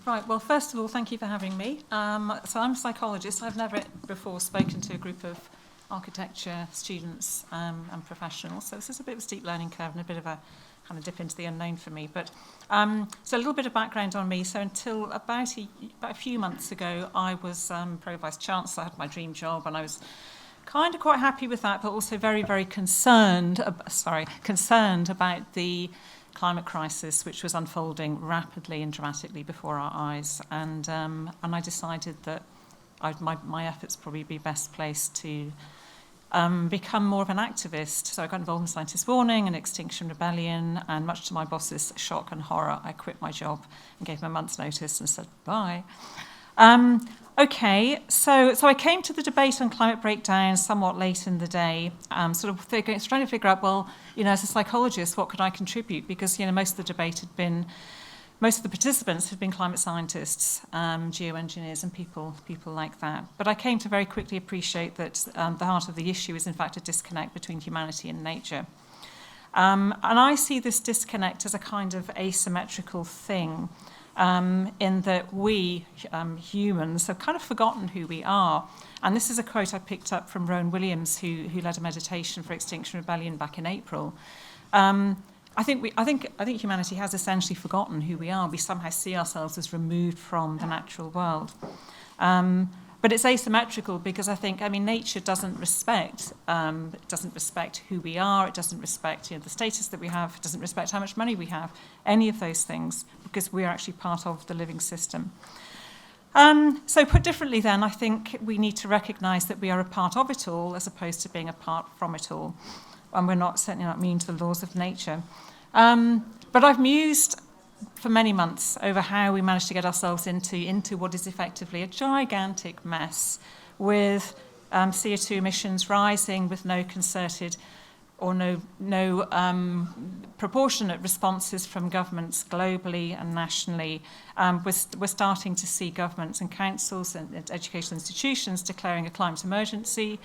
Right, well, first of all, thank you for having me. So I'm a psychologist. I've never before spoken to a group of architecture students and professionals, so this is a bit of a steep learning curve and a bit of a kind of dip into the unknown for me. But so a little bit of background on me. So until about a few months ago, I was Pro Vice Chancellor. I had my dream job, and I was kind of quite happy with that, but also very, very concerned about the climate crisis, which was unfolding rapidly and dramatically before our eyes. And I decided that my efforts probably be best placed to become more of an activist. So I got involved in Scientists' Warning and Extinction Rebellion, and much to my boss's shock and horror, I quit my job and gave them a month's notice and said bye. Okay, so I came to the debate on climate breakdown somewhat late in the day, trying to figure out, well, as a psychologist, what could I contribute? Because, most of the participants had been climate scientists, geoengineers and people like that. But I came to very quickly appreciate that the heart of the issue is, in fact, a disconnect between humanity and nature. And I see this disconnect as a kind of asymmetrical thing, in that we, humans, have kind of forgotten who we are. And this is a quote I picked up from Rowan Williams, who led a meditation for Extinction Rebellion back in April. I think humanity has essentially forgotten who we are. We somehow see ourselves as removed from the natural world. But it's asymmetrical because nature doesn't respect who we are. It doesn't respect the status that we have. It doesn't respect how much money we have. Any of those things, because we are actually part of the living system. So put differently, then, I think we need to recognise that we are a part of it all, as opposed to being apart from it all, and we're certainly not immune to the laws of nature. But I've mused for many months over how we managed to get ourselves into what is effectively a gigantic mess, with CO2 emissions rising with no concerted or no proportionate responses from governments globally and nationally. We're starting to see governments and councils and educational institutions declaring a climate emergency,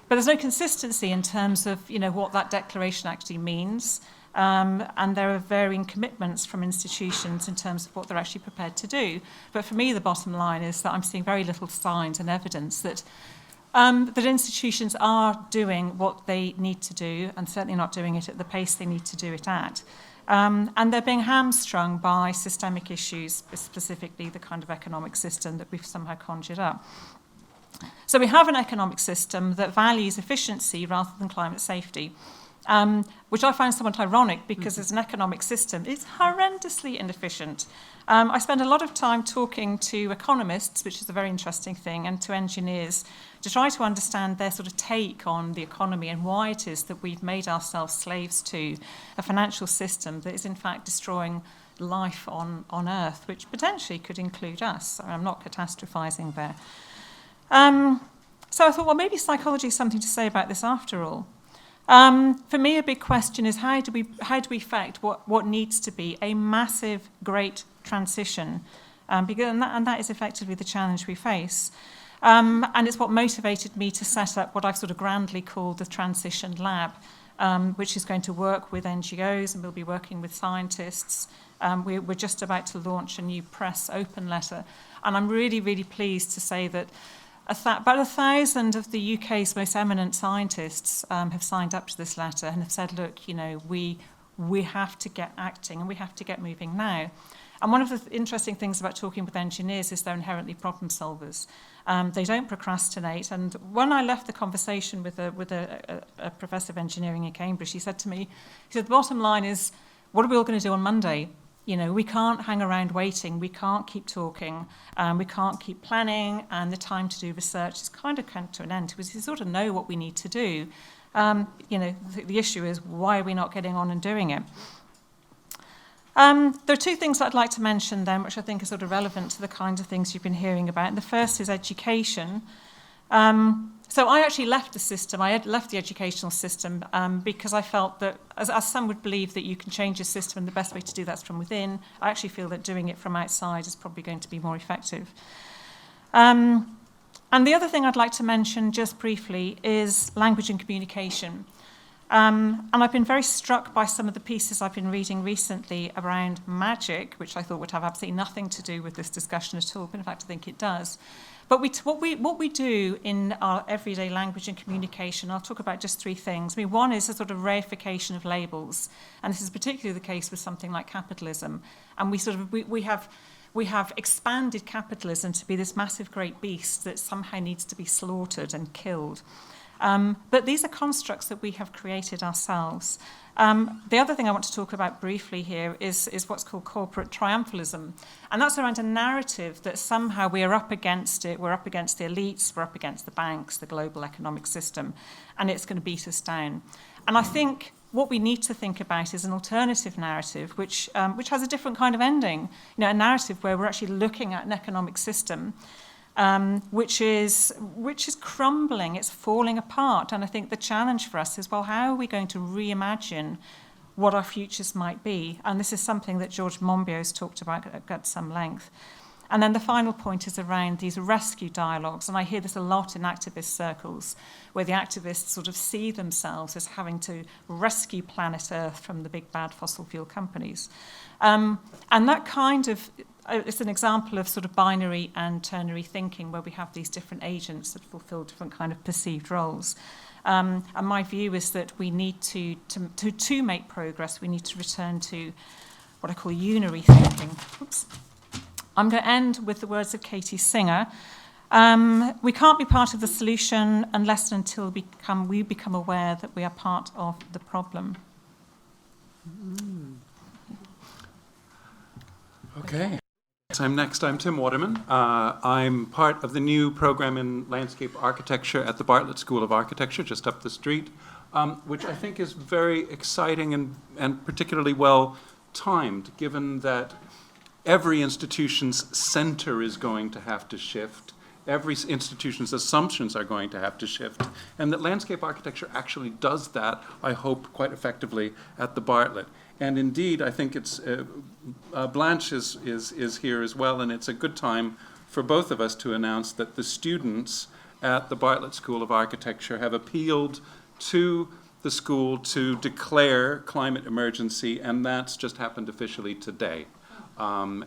but there's no consistency in terms of what that declaration actually means. And there are varying commitments from institutions in terms of what they're actually prepared to do. But for me, the bottom line is that I'm seeing very little signs and evidence that institutions are doing what they need to do, and certainly not doing it at the pace they need to do it at. And they're being hamstrung by systemic issues, specifically the kind of economic system that we've somehow conjured up. So we have an economic system that values efficiency rather than climate safety. Which I find somewhat ironic, because as an economic system, it's horrendously inefficient. I spend a lot of time talking to economists, which is a very interesting thing, and to engineers, to try to understand their sort of take on the economy and why it is that we've made ourselves slaves to a financial system that is in fact destroying life on Earth, which potentially could include us. I'm not catastrophizing there. So I thought, well, maybe psychology has something to say about this after all. For me, a big question is how do we effect what needs to be a massive, great transition, and that is effectively the challenge we face. And it's what motivated me to set up what I've sort of grandly called the Transition Lab, which is going to work with NGOs, and we'll be working with scientists. We're just about to launch a new press open letter, and I'm really, really pleased to say that about 1,000 of the UK's most eminent scientists have signed up to this letter and have said, look, we have to get acting and we have to get moving now. And one of the interesting things about talking with engineers is they're inherently problem solvers. They don't procrastinate. And when I left the conversation with a professor of engineering in Cambridge, he said to me, the bottom line is, what are we all going to do on Monday? We can't hang around waiting. We can't keep talking. We can't keep planning. And the time to do research is kind of come to an end, because we sort of know what we need to do. The issue is, why are we not getting on and doing it? There are two things I'd like to mention then, which I think are sort of relevant to the kinds of things you've been hearing about. And the first is education. So I actually left the system. I had left the educational system because I felt that, as some would believe that you can change a system and the best way to do that's from within, I actually feel that doing it from outside is probably going to be more effective. And the other thing I'd like to mention just briefly is language and communication. And I've been very struck by some of the pieces I've been reading recently around magic, which I thought would have absolutely nothing to do with this discussion at all, but in fact I think it does. But what we do in our everyday language and communication, I'll talk about just three things. I mean, one is a sort of reification of labels, and this is particularly the case with something like capitalism. And we have expanded capitalism to be this massive great beast that somehow needs to be slaughtered and killed. But these are constructs that we have created ourselves. The other thing I want to talk about briefly here is what's called corporate triumphalism. And that's around a narrative that somehow we are up against it, we're up against the elites, we're up against the banks, the global economic system, and it's going to beat us down. And I think what we need to think about is an alternative narrative which has a different kind of ending. You know, a narrative where we're actually looking at an economic system which is crumbling, it's falling apart. And I think the challenge for us is, well, how are we going to reimagine what our futures might be? And this is something that George Monbiot's talked about at some length. And then the final point is around these rescue dialogues, and I hear this a lot in activist circles, where the activists sort of see themselves as having to rescue planet Earth from the big bad fossil fuel companies. And that kind of it's an example of sort of binary and ternary thinking, where we have these different agents that fulfill different kind of perceived roles. And my view is that we need to make progress, we need to return to what I call unary thinking. Oops. I'm going to end with the words of Katie Singer. We can't be part of the solution unless and until we become aware that we are part of the problem. Okay. I'm Tim Waterman. I'm part of the new program in landscape architecture at the Bartlett School of Architecture, just up the street, which I think is very exciting and particularly well timed, given that every institution's center is going to have to shift, every institution's assumptions are going to have to shift, and that landscape architecture actually does that, I hope, quite effectively at the Bartlett. And indeed, I think it's Blanche is here as well, and it's a good time for both of us to announce that the students at the Bartlett School of Architecture have appealed to the school to declare climate emergency, and that's just happened officially today. What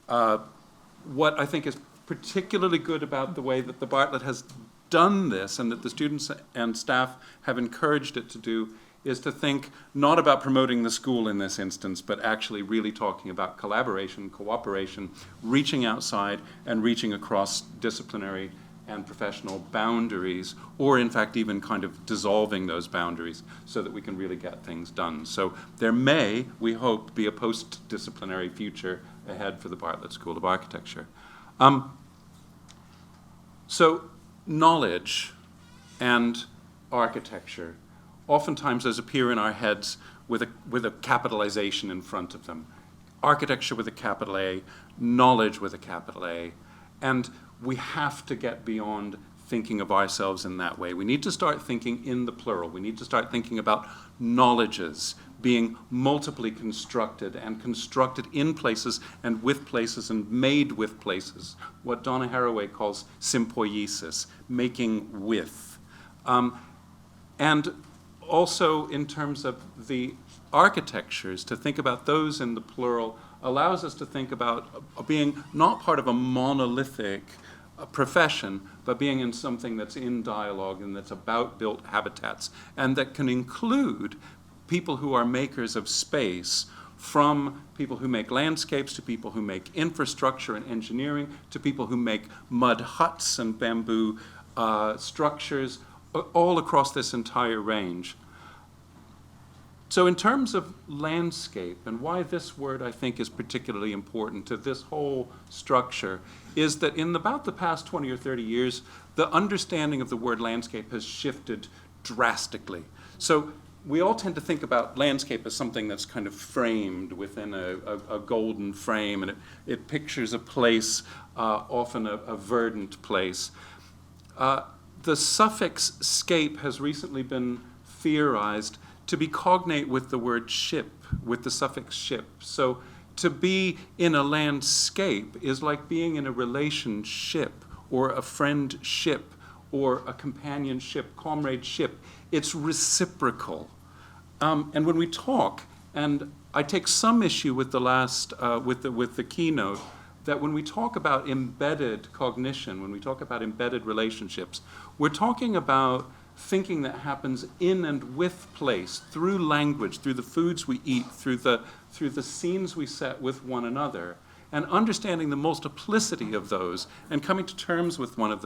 I think is particularly good about the way that the Bartlett has done this, and that the students and staff have encouraged it to do, is to think not about promoting the school in this instance, but actually really talking about collaboration, cooperation, reaching outside and reaching across disciplinary and professional boundaries, or in fact even kind of dissolving those boundaries so that we can really get things done. So there may, we hope, be a post-disciplinary future ahead for the Bartlett School of Architecture. So knowledge and architecture, oftentimes those appear in our heads with a capitalization in front of them. Architecture with a capital A, knowledge with a capital A. And we have to get beyond thinking of ourselves in that way. We need to start thinking in the plural. We need to start thinking about knowledges being multiply constructed and constructed in places and with places and made with places, what Donna Haraway calls sympoiesis, making with. And also in terms of the architectures, to think about those in the plural allows us to think about being not part of a monolithic profession, but being in something that's in dialogue and that's about built habitats, and that can include people who are makers of space, from people who make landscapes to people who make infrastructure and engineering to people who make mud huts and bamboo structures, all across this entire range. So in terms of landscape, and why this word I think is particularly important to this whole structure, is that in about the past 20 or 30 years, the understanding of the word landscape has shifted drastically. So we all tend to think about landscape as something that's kind of framed within a golden frame, and it pictures a place, often a verdant place. The suffix scape has recently been theorized to be cognate with the word ship, with the suffix ship. So to be in a landscape is like being in a relationship or a friendship or a companionship, comradeship. It's reciprocal. And when we talk, and I take some issue with the last, with the keynote, that when we talk about embedded cognition, when we talk about embedded relationships, we're talking about thinking that happens in and with place, through language, through the foods we eat, through the scenes we set with one another, and understanding the multiplicity of those and coming to terms with all of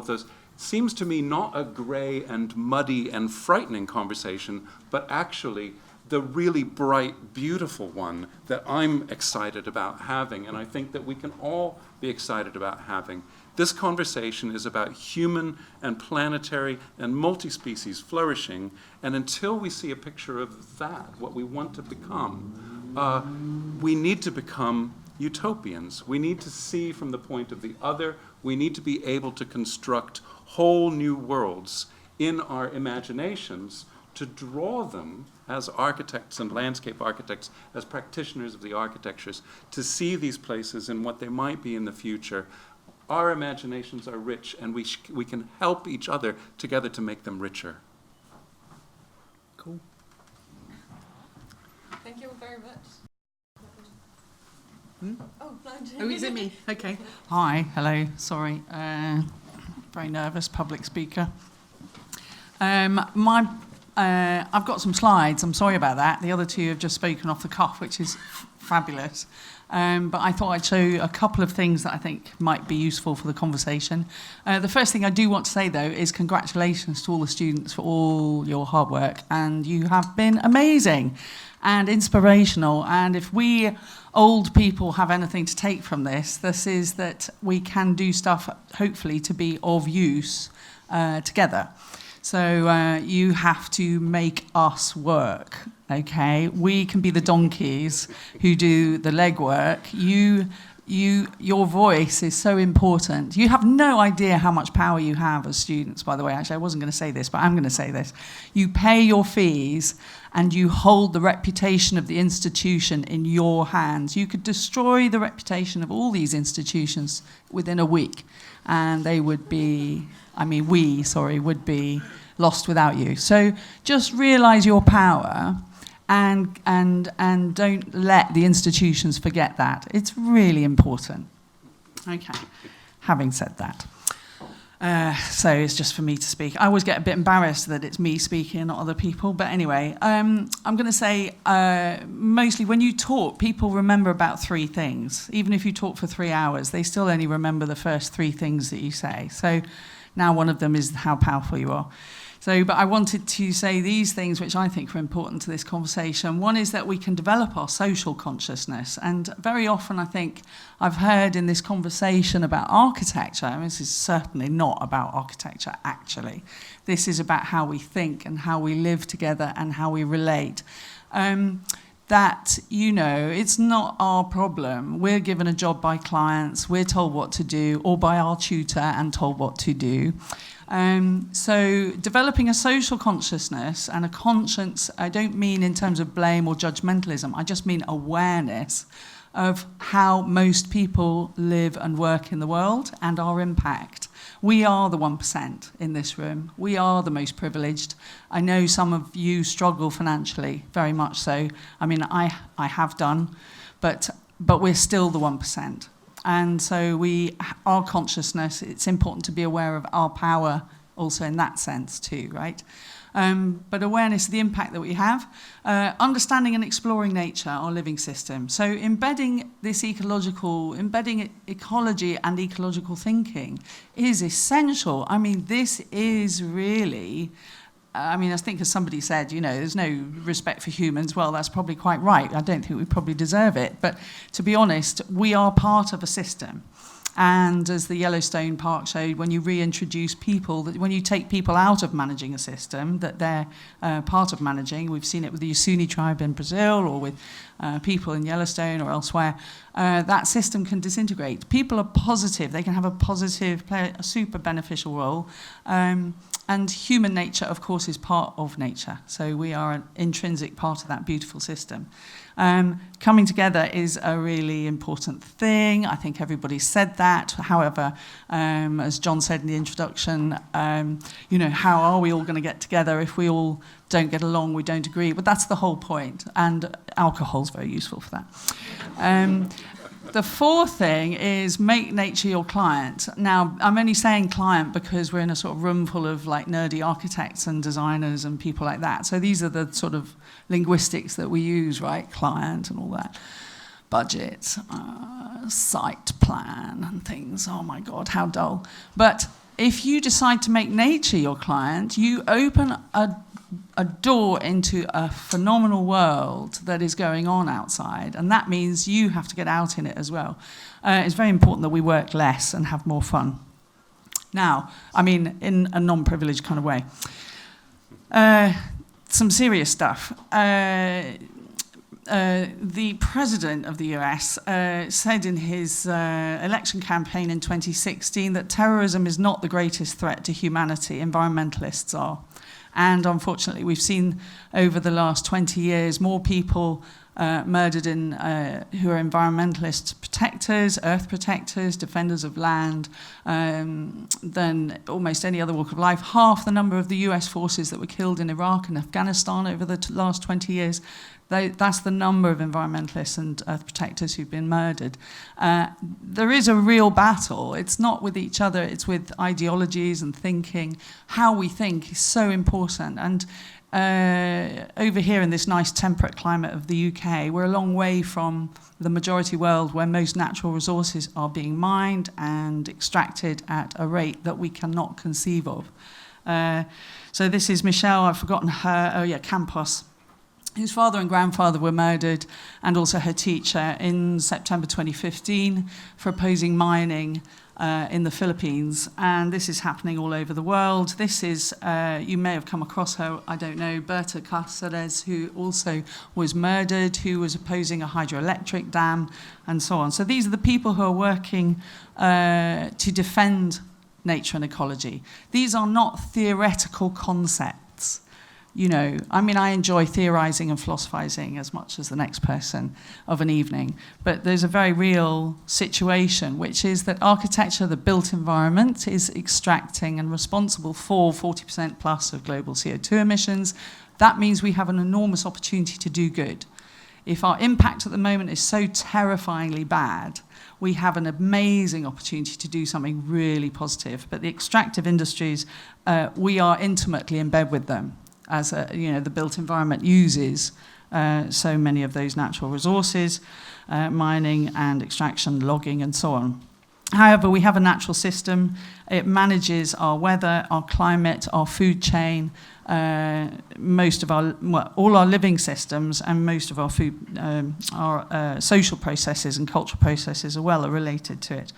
those, seems to me not a gray and muddy and frightening conversation, but actually the really bright, beautiful one that I'm excited about having, and I think that we can all be excited about having. This conversation is about human and planetary and multi-species flourishing, and until we see a picture of that, what we want to become, we need to become utopians. We need to see from the point of the other. We need to be able to construct whole new worlds in our imaginations, to draw them as architects and landscape architects, as practitioners of the architectures, to see these places and what they might be in the future. Our imaginations are rich, and we can help each other together to make them richer. Cool. Thank you very much. Oh, is it me? Okay. Hi, hello, sorry. Very nervous public speaker. I've got some slides, I'm sorry about that. The other two have just spoken off the cuff, which is fabulous. But I thought I'd show you a couple of things that I think might be useful for the conversation. The first thing I do want to say, though, is congratulations to all the students for all your hard work. And you have been amazing and inspirational. And if we old people have anything to take from this, this is that we can do stuff, hopefully, to be of use together. So you have to make us work, okay? We can be the donkeys who do the legwork. Your voice is so important. You have no idea how much power you have as students, by the way. Actually, I wasn't going to say this, but I'm going to say this. You pay your fees and you hold the reputation of the institution in your hands. You could destroy the reputation of all these institutions within a week, and they would be... would be lost without you. So just realise your power and don't let the institutions forget that. It's really important. Okay, having said that. So it's just for me to speak. I always get a bit embarrassed that it's me speaking, not other people. But anyway, I'm going to say mostly when you talk, people remember about 3 things. Even if you talk for 3 hours, they still only remember the first 3 things that you say. So now one of them is how powerful you are. But I wanted to say these things which I think are important to this conversation. One is that we can develop our social consciousness. And very often I think I've heard in this conversation about architecture, and this is certainly not about architecture actually. This is about how we think and how we live together and how we relate. That, it's not our problem. We're given a job by clients, we're told what to do, or by our tutor and told what to do. So developing a social consciousness and a conscience, I don't mean in terms of blame or judgmentalism, I just mean awareness of how most people live and work in the world and our impact. We are the 1% in this room. We are the most privileged. I know some of you struggle financially, very much so. I have done, but we're still the 1%. And so our consciousness, it's important to be aware of our power also in that sense too, right? But awareness of the impact that we have, understanding and exploring nature, our living system. So embedding ecology and ecological thinking is essential. This is really... I think as somebody said, there's no respect for humans. Well, that's probably quite right. I don't think we probably deserve it. But to be honest, we are part of a system. And as the Yellowstone Park showed, when you reintroduce people, when you take people out of managing a system that they're part of managing, we've seen it with the Yasuni tribe in Brazil or with people in Yellowstone or elsewhere, that system can disintegrate. People are positive. They can have a positive, play a super beneficial role. And human nature, of course, is part of nature. So we are an intrinsic part of that beautiful system. Coming together is a really important thing. I think everybody said that. However, as John said in the introduction, how are we all going to get together if we all don't get along, we don't agree? But that's the whole point. And alcohol's very useful for that. The fourth thing is make nature your client. Now, I'm only saying client because we're in a sort of room full of like nerdy architects and designers and people like that. So these are the sort of linguistics that we use, right? Client and all that. Budget, site plan and things. Oh my God, how dull. But if you decide to make nature your client, you open a door into a phenomenal world that is going on outside, and that means you have to get out in it as well. It's very important that we work less and have more fun. Now, I mean, in a non-privileged kind of way. Some serious stuff. The president of the US said in his election campaign in 2016 that terrorism is not the greatest threat to humanity, environmentalists are. And unfortunately, we've seen over the last 20 years more people murdered who are environmentalist protectors, earth protectors, defenders of land, than almost any other walk of life. Half the number of the US forces that were killed in Iraq and Afghanistan over the last 20 years, that's the number of environmentalists and earth protectors who've been murdered. There is a real battle. It's not with each other, it's with ideologies and thinking. How we think is so important. And over here in this nice temperate climate of the UK, we're a long way from the majority world where most natural resources are being mined and extracted at a rate that we cannot conceive of. So this is Michelle, I've forgotten her, Campos, whose father and grandfather were murdered, and also her teacher in September 2015 for opposing mining in the Philippines. And this is happening all over the world. This is, you may have come across her, I don't know, Berta Cáceres, who also was murdered, who was opposing a hydroelectric dam, and so on. So these are the people who are working to defend nature and ecology. These are not theoretical concepts. I enjoy theorizing and philosophizing as much as the next person of an evening. But there's a very real situation, which is that architecture, the built environment, is extracting and responsible for 40% plus of global CO2 emissions. That means we have an enormous opportunity to do good. If our impact at the moment is so terrifyingly bad, we have an amazing opportunity to do something really positive. But the extractive industries, we are intimately in bed with them. As the built environment uses so many of those natural resources, mining and extraction, logging and so on. However, we have a natural system. It manages our weather, our climate, our food chain, most of all our living systems, and most of our food, our social processes and cultural processes are related to it.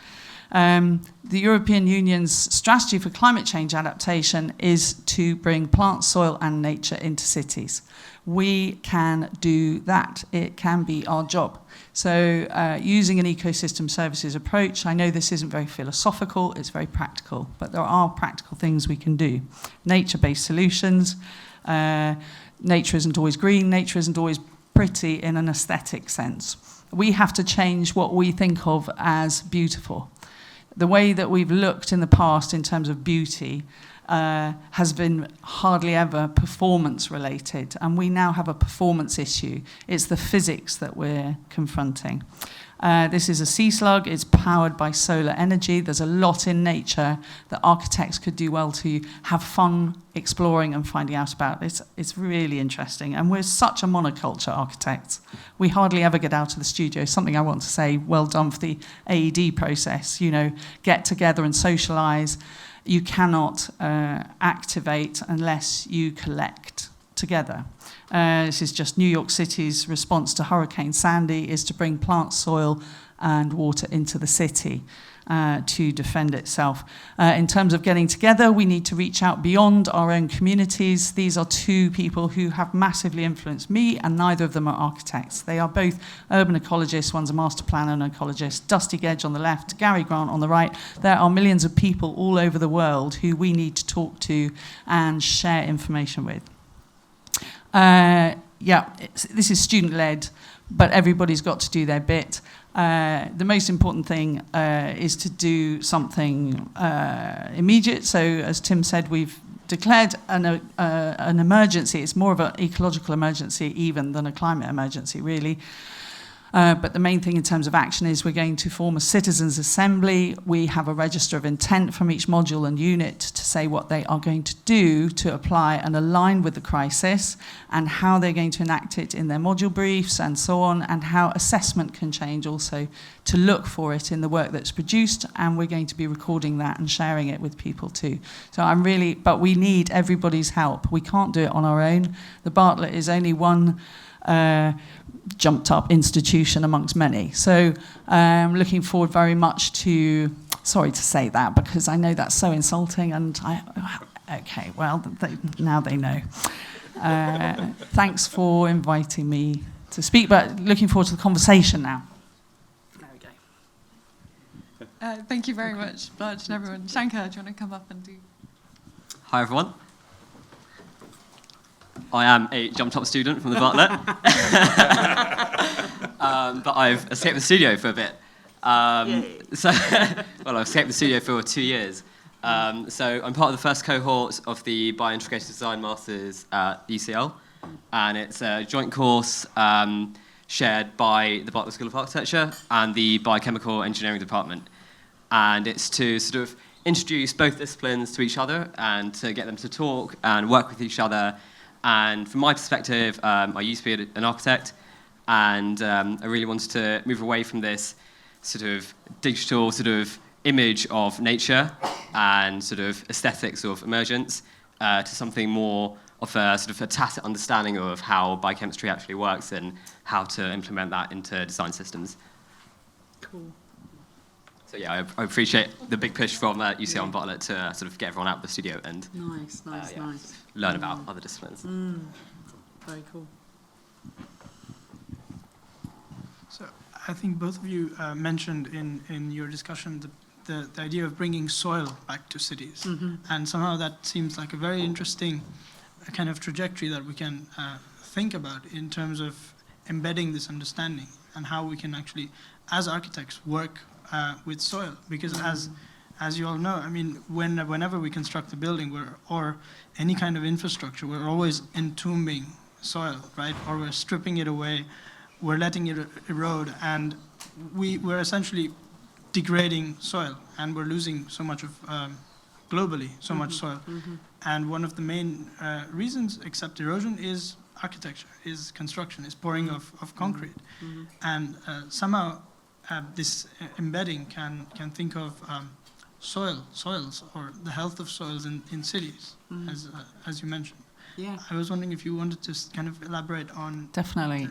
The European Union's strategy for climate change adaptation is to bring plants, soil and nature into cities. We can do that. It can be our job. So using an ecosystem services approach, I know this isn't very philosophical, it's very practical, but there are practical things we can do. Nature-based solutions. Nature isn't always green, nature isn't always pretty in an aesthetic sense. We have to change what we think of as beautiful. The way that we've looked in the past in terms of beauty has been hardly ever performance related, and we now have a performance issue. It's the physics that we're confronting. This is a sea slug. It's powered by solar energy. There's a lot in nature that architects could do well to have fun exploring and finding out about. It's really interesting. And we're such a monoculture architects. We hardly ever get out of the studio. Something I want to say, well done for the AED process. Get together and socialize. You cannot activate unless you collect together. This is just New York City's response to Hurricane Sandy, is to bring plants, soil and water into the city. to defend itself. In terms of getting together, we need to reach out beyond our own communities. These are two people who have massively influenced me, and neither of them are architects. They are both urban ecologists. One's a master planner and ecologist. Dusty Gedge on the left, Gary Grant on the right. There are millions of people all over the world who we need to talk to and share information with. This is student-led, but everybody's got to do their bit. The most important thing is to do something immediate. So, as Tim said, we've declared an emergency. It's more of an ecological emergency even than a climate emergency, really. But the main thing in terms of action is we're going to form a citizens' assembly. We have a register of intent from each module and unit to say what they are going to do to apply and align with the crisis, and how they're going to enact it in their module briefs and so on, and how assessment can change also to look for it in the work that's produced. And we're going to be recording that and sharing it with people too. So but we need everybody's help. We can't do it on our own. The Bartlett is only one jumped up institution amongst many. So looking forward very much to, sorry to say that because I know that's so insulting, and okay, well, now they know. Thanks for inviting me to speak, but looking forward to the conversation now. There we go. Thank you very much, Blanche and everyone. Shankar, do you want to come up and do? Hi, everyone. I am a jumped-up student from the Bartlett, but I've escaped the studio for a bit. I've escaped the studio for 2 years. So I'm part of the first cohort of the Biointegrated Design Masters at UCL, and it's a joint course shared by the Bartlett School of Architecture and the Biochemical Engineering Department. And it's to sort of introduce both disciplines to each other and to get them to talk and work with each other. And from my perspective, I used to be an architect, and I really wanted to move away from this sort of digital sort of image of nature and sort of aesthetics of emergence to something more of a sort of a tacit understanding of how biochemistry actually works and how to implement that into design systems. Cool. So yeah, I appreciate the big push from UCL and Bartlett to sort of get everyone out of the studio and Nice. learn about other disciplines. Very cool. So I think both of you mentioned in your discussion the idea of bringing soil back to cities. Mm-hmm. And somehow that seems like a very interesting kind of trajectory that we can think about in terms of embedding this understanding and how we can actually, as architects, work with soil, because as you all know, I mean, whenever we construct a building or any kind of infrastructure, we're always entombing soil, right? Or we're stripping it away, we're letting it erode, and we're essentially degrading soil, and we're losing so much of globally so much soil. Mm-hmm. And one of the main reasons, except erosion, is architecture, is construction, is pouring of concrete, and somehow. This embedding can think of soils, or the health of soils in cities, as you mentioned. Yeah. I was wondering if you wanted to kind of elaborate on... Definitely.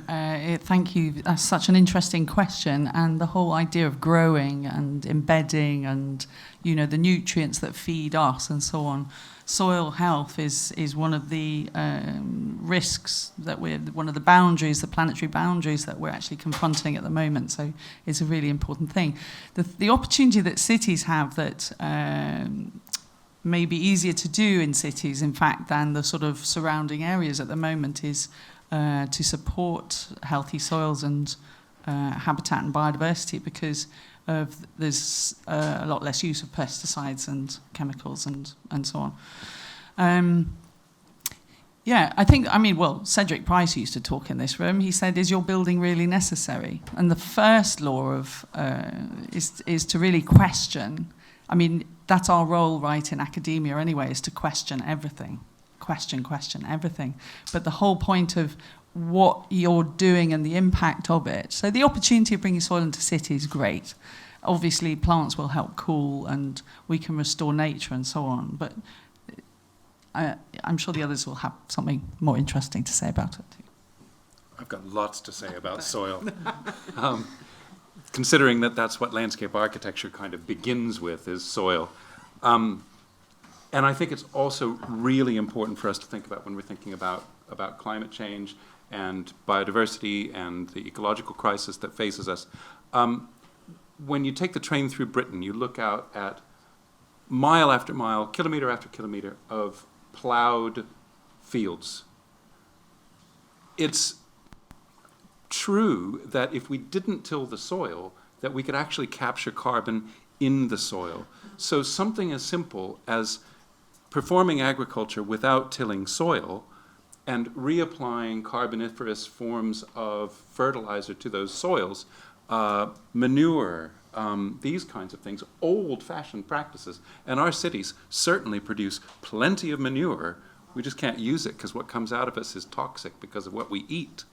Thank you. That's such an interesting question. And the whole idea of growing and embedding and, the nutrients that feed us and so on. Soil health is one of the risks that one of the boundaries, the planetary boundaries that we're actually confronting at the moment. So it's a really important thing. The opportunity that cities have that may be easier to do in cities, in fact, than the sort of surrounding areas at the moment is to support healthy soils and habitat and biodiversity, because there's a lot less use of pesticides and chemicals and so on. I think, Cedric Price used to talk in this room. He said, is your building really necessary? And the first law of is to really question. I mean, that's our role, right, in academia anyway, is to question everything. Question everything. But the whole point of what you're doing and the impact of it. So the opportunity of bringing soil into cities is great. Obviously, plants will help cool and we can restore nature and so on. But I'm sure the others will have something more interesting to say about it too. I've got lots to say about soil. considering that that's what landscape architecture kind of begins with, is soil. And I think it's also really important for us to think about when we're thinking about climate change and biodiversity and the ecological crisis that faces us. When you take the train through Britain, you look out at mile after mile, kilometer after kilometer of plowed fields. It's true that if we didn't till the soil, that we could actually capture carbon in the soil. So something as simple as performing agriculture without tilling soil and reapplying carboniferous forms of fertilizer to those soils, manure, these kinds of things, old-fashioned practices. And our cities certainly produce plenty of manure. We just can't use it because what comes out of us is toxic because of what we eat.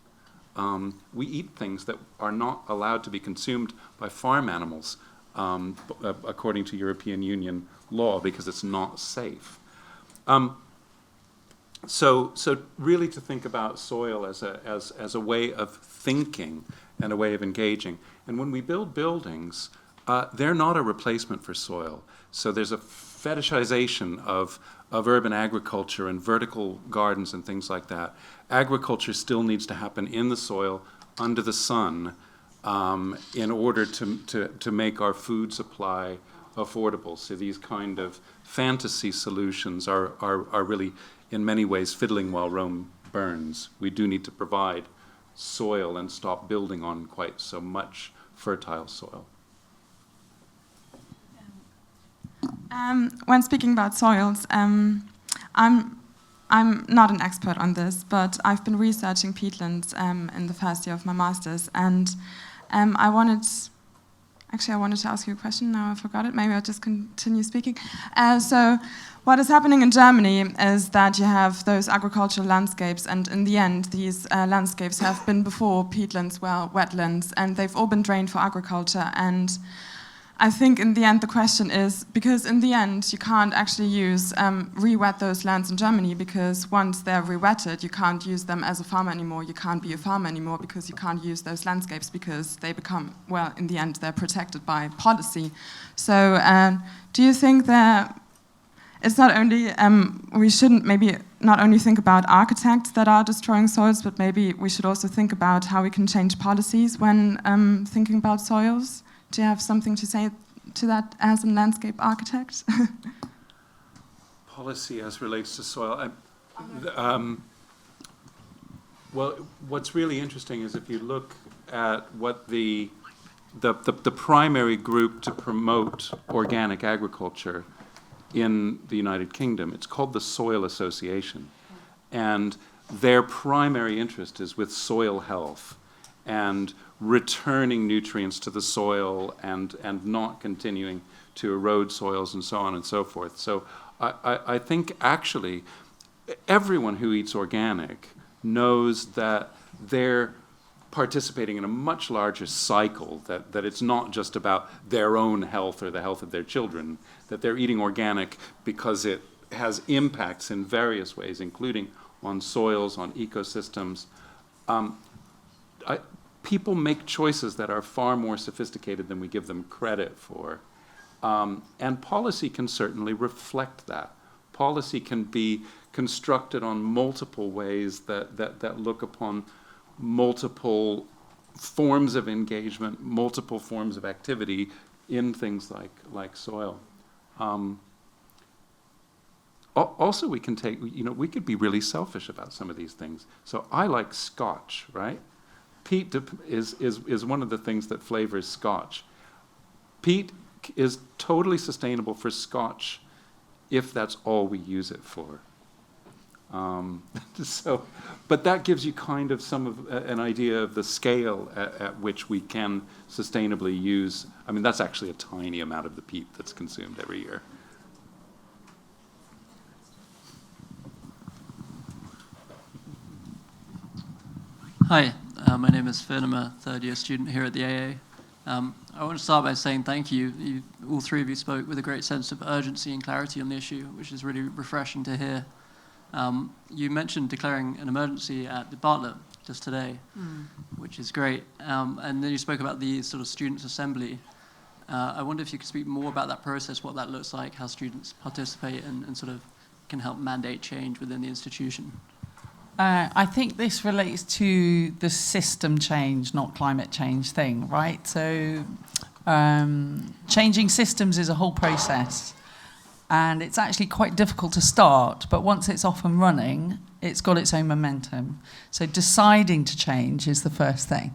We eat things that are not allowed to be consumed by farm animals, according to European Union law, because it's not safe. So really to think about soil as a way of thinking and a way of engaging. And when we build buildings, they're not a replacement for soil. So there's a fetishization of urban agriculture and vertical gardens and things like that. Agriculture still needs to happen in the soil, under the sun, in order to make our food supply affordable. So these kind of fantasy solutions are really, in many ways, fiddling while Rome burns. We do need to provide soil and stop building on quite so much fertile soil. When speaking about soils, I'm not an expert on this, but I've been researching peatlands in the first year of my master's, and I wanted to ask you a question. Now I forgot it. Maybe I'll just continue speaking. So what is happening in Germany is that you have those agricultural landscapes, and in the end, these landscapes have been before peatlands were wetlands, and they've all been drained for agriculture. And I think in the end the question is, because in the end you can't actually use re-wet those lands in Germany, because once they're re-wetted you can't use them as a farmer anymore, you can't be a farmer anymore because you can't use those landscapes because they become, well, in the end they're protected by policy. So do you think that it's not only, we shouldn't maybe not only think about architects that are destroying soils, but maybe we should also think about how we can change policies when thinking about soils? Do you have something to say to that as a landscape architect? Policy as relates to soil. Well, what's really interesting is if you look at what the primary group to promote organic agriculture in the United Kingdom, it's called the Soil Association. And their primary interest is with soil health and returning nutrients to the soil and not continuing to erode soils and so on and so forth. So I think actually everyone who eats organic knows that they're participating in a much larger cycle, that it's not just about their own health or the health of their children, that they're eating organic because it has impacts in various ways, including on soils, on ecosystems. People make choices that are far more sophisticated than we give them credit for. And policy can certainly reflect that. Policy can be constructed on multiple ways that look upon multiple forms of engagement, multiple forms of activity in things like soil. Also, we can take, we could be really selfish about some of these things. So I like Scotch, right? Peat is one of the things that flavors Scotch. Peat is totally sustainable for Scotch if that's all we use it for. But that gives you kind of an idea of the scale at which we can sustainably use. I mean, that's actually a tiny amount of the peat that's consumed every year. Hi, my name is Finn. I'm a third-year student here at the AA. I want to start by saying thank you. All three of you spoke with a great sense of urgency and clarity on the issue, which is really refreshing to hear. You mentioned declaring an emergency at the Bartlett just today, which is great. And then you spoke about the sort of students' assembly. I wonder if you could speak more about that process, what that looks like, how students participate and sort of can help mandate change within the institution. I think this relates to the system change, not climate change thing, right? So changing systems is a whole process, and it's actually quite difficult to start, but once it's off and running, it's got its own momentum. So deciding to change is the first thing.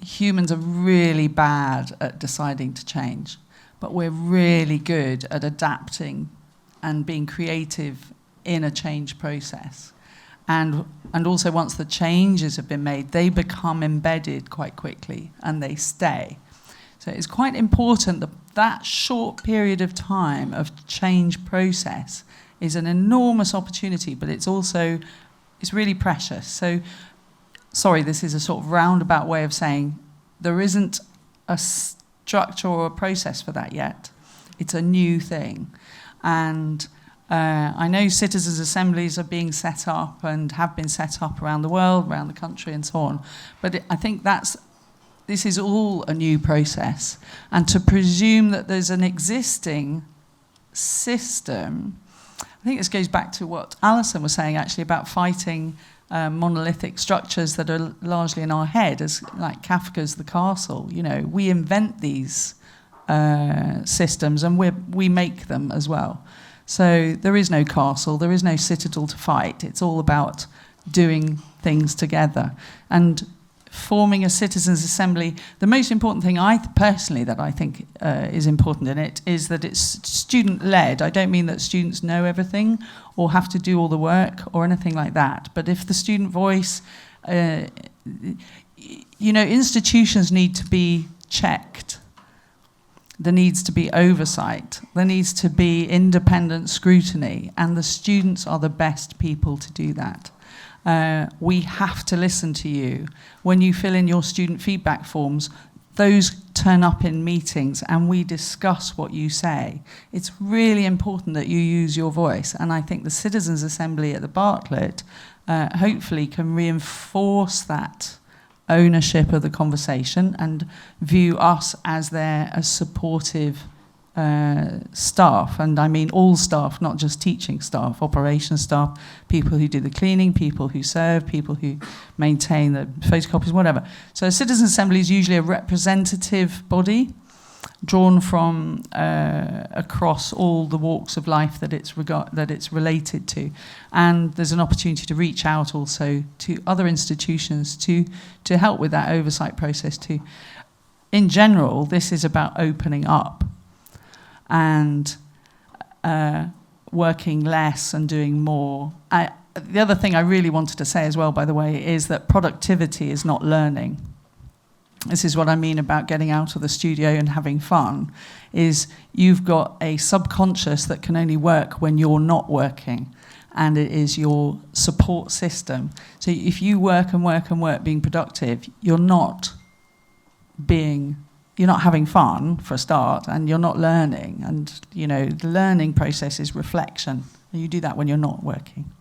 Humans are really bad at deciding to change, but we're really good at adapting and being creative in a change process. And also once the changes have been made, they become embedded quite quickly and they stay. So it's quite important that that short period of time of change process is an enormous opportunity, but it's really precious. So, sorry, this is a sort of roundabout way of saying there isn't a structure or a process for that yet. It's a new thing. And I know citizens' assemblies are being set up and have been set up around the world, around the country and so on. But I think this is all a new process. And to presume that there's an existing system, I think this goes back to what Alison was saying actually about fighting monolithic structures that are largely in our head, as like Kafka's The Castle. You know, we invent these systems and we make them as well. So there is no castle, there is no citadel to fight. It's all about doing things together. And forming a citizens' assembly, the most important thing I think is important in it is that it's student-led. I don't mean that students know everything or have to do all the work or anything like that. But if the student voice, institutions need to be checked. There needs to be oversight. There needs to be independent scrutiny, and the students are the best people to do that. We have to listen to you. When you fill in your student feedback forms, those turn up in meetings and we discuss what you say. It's really important that you use your voice, and I think the Citizens' Assembly at the Bartlett hopefully can reinforce that ownership of the conversation and view us as their supportive staff, and I mean all staff, not just teaching staff, operations staff, people who do the cleaning, people who serve, people who maintain the photocopies, whatever. So a Citizens' Assembly is usually a representative body drawn from across all the walks of life that it's related to, and there's an opportunity to reach out also to other institutions to help with that oversight process too. In general, this is about opening up and working less and doing more. The other thing I really wanted to say as well, by the way, is that productivity is not learning. This is what I mean about getting out of the studio and having fun, is you've got a subconscious that can only work when you're not working, and it is your support system. So if you work and work and work being productive, you're not having fun for a start, and you're not learning. And the learning process is reflection. And you do that when you're not working.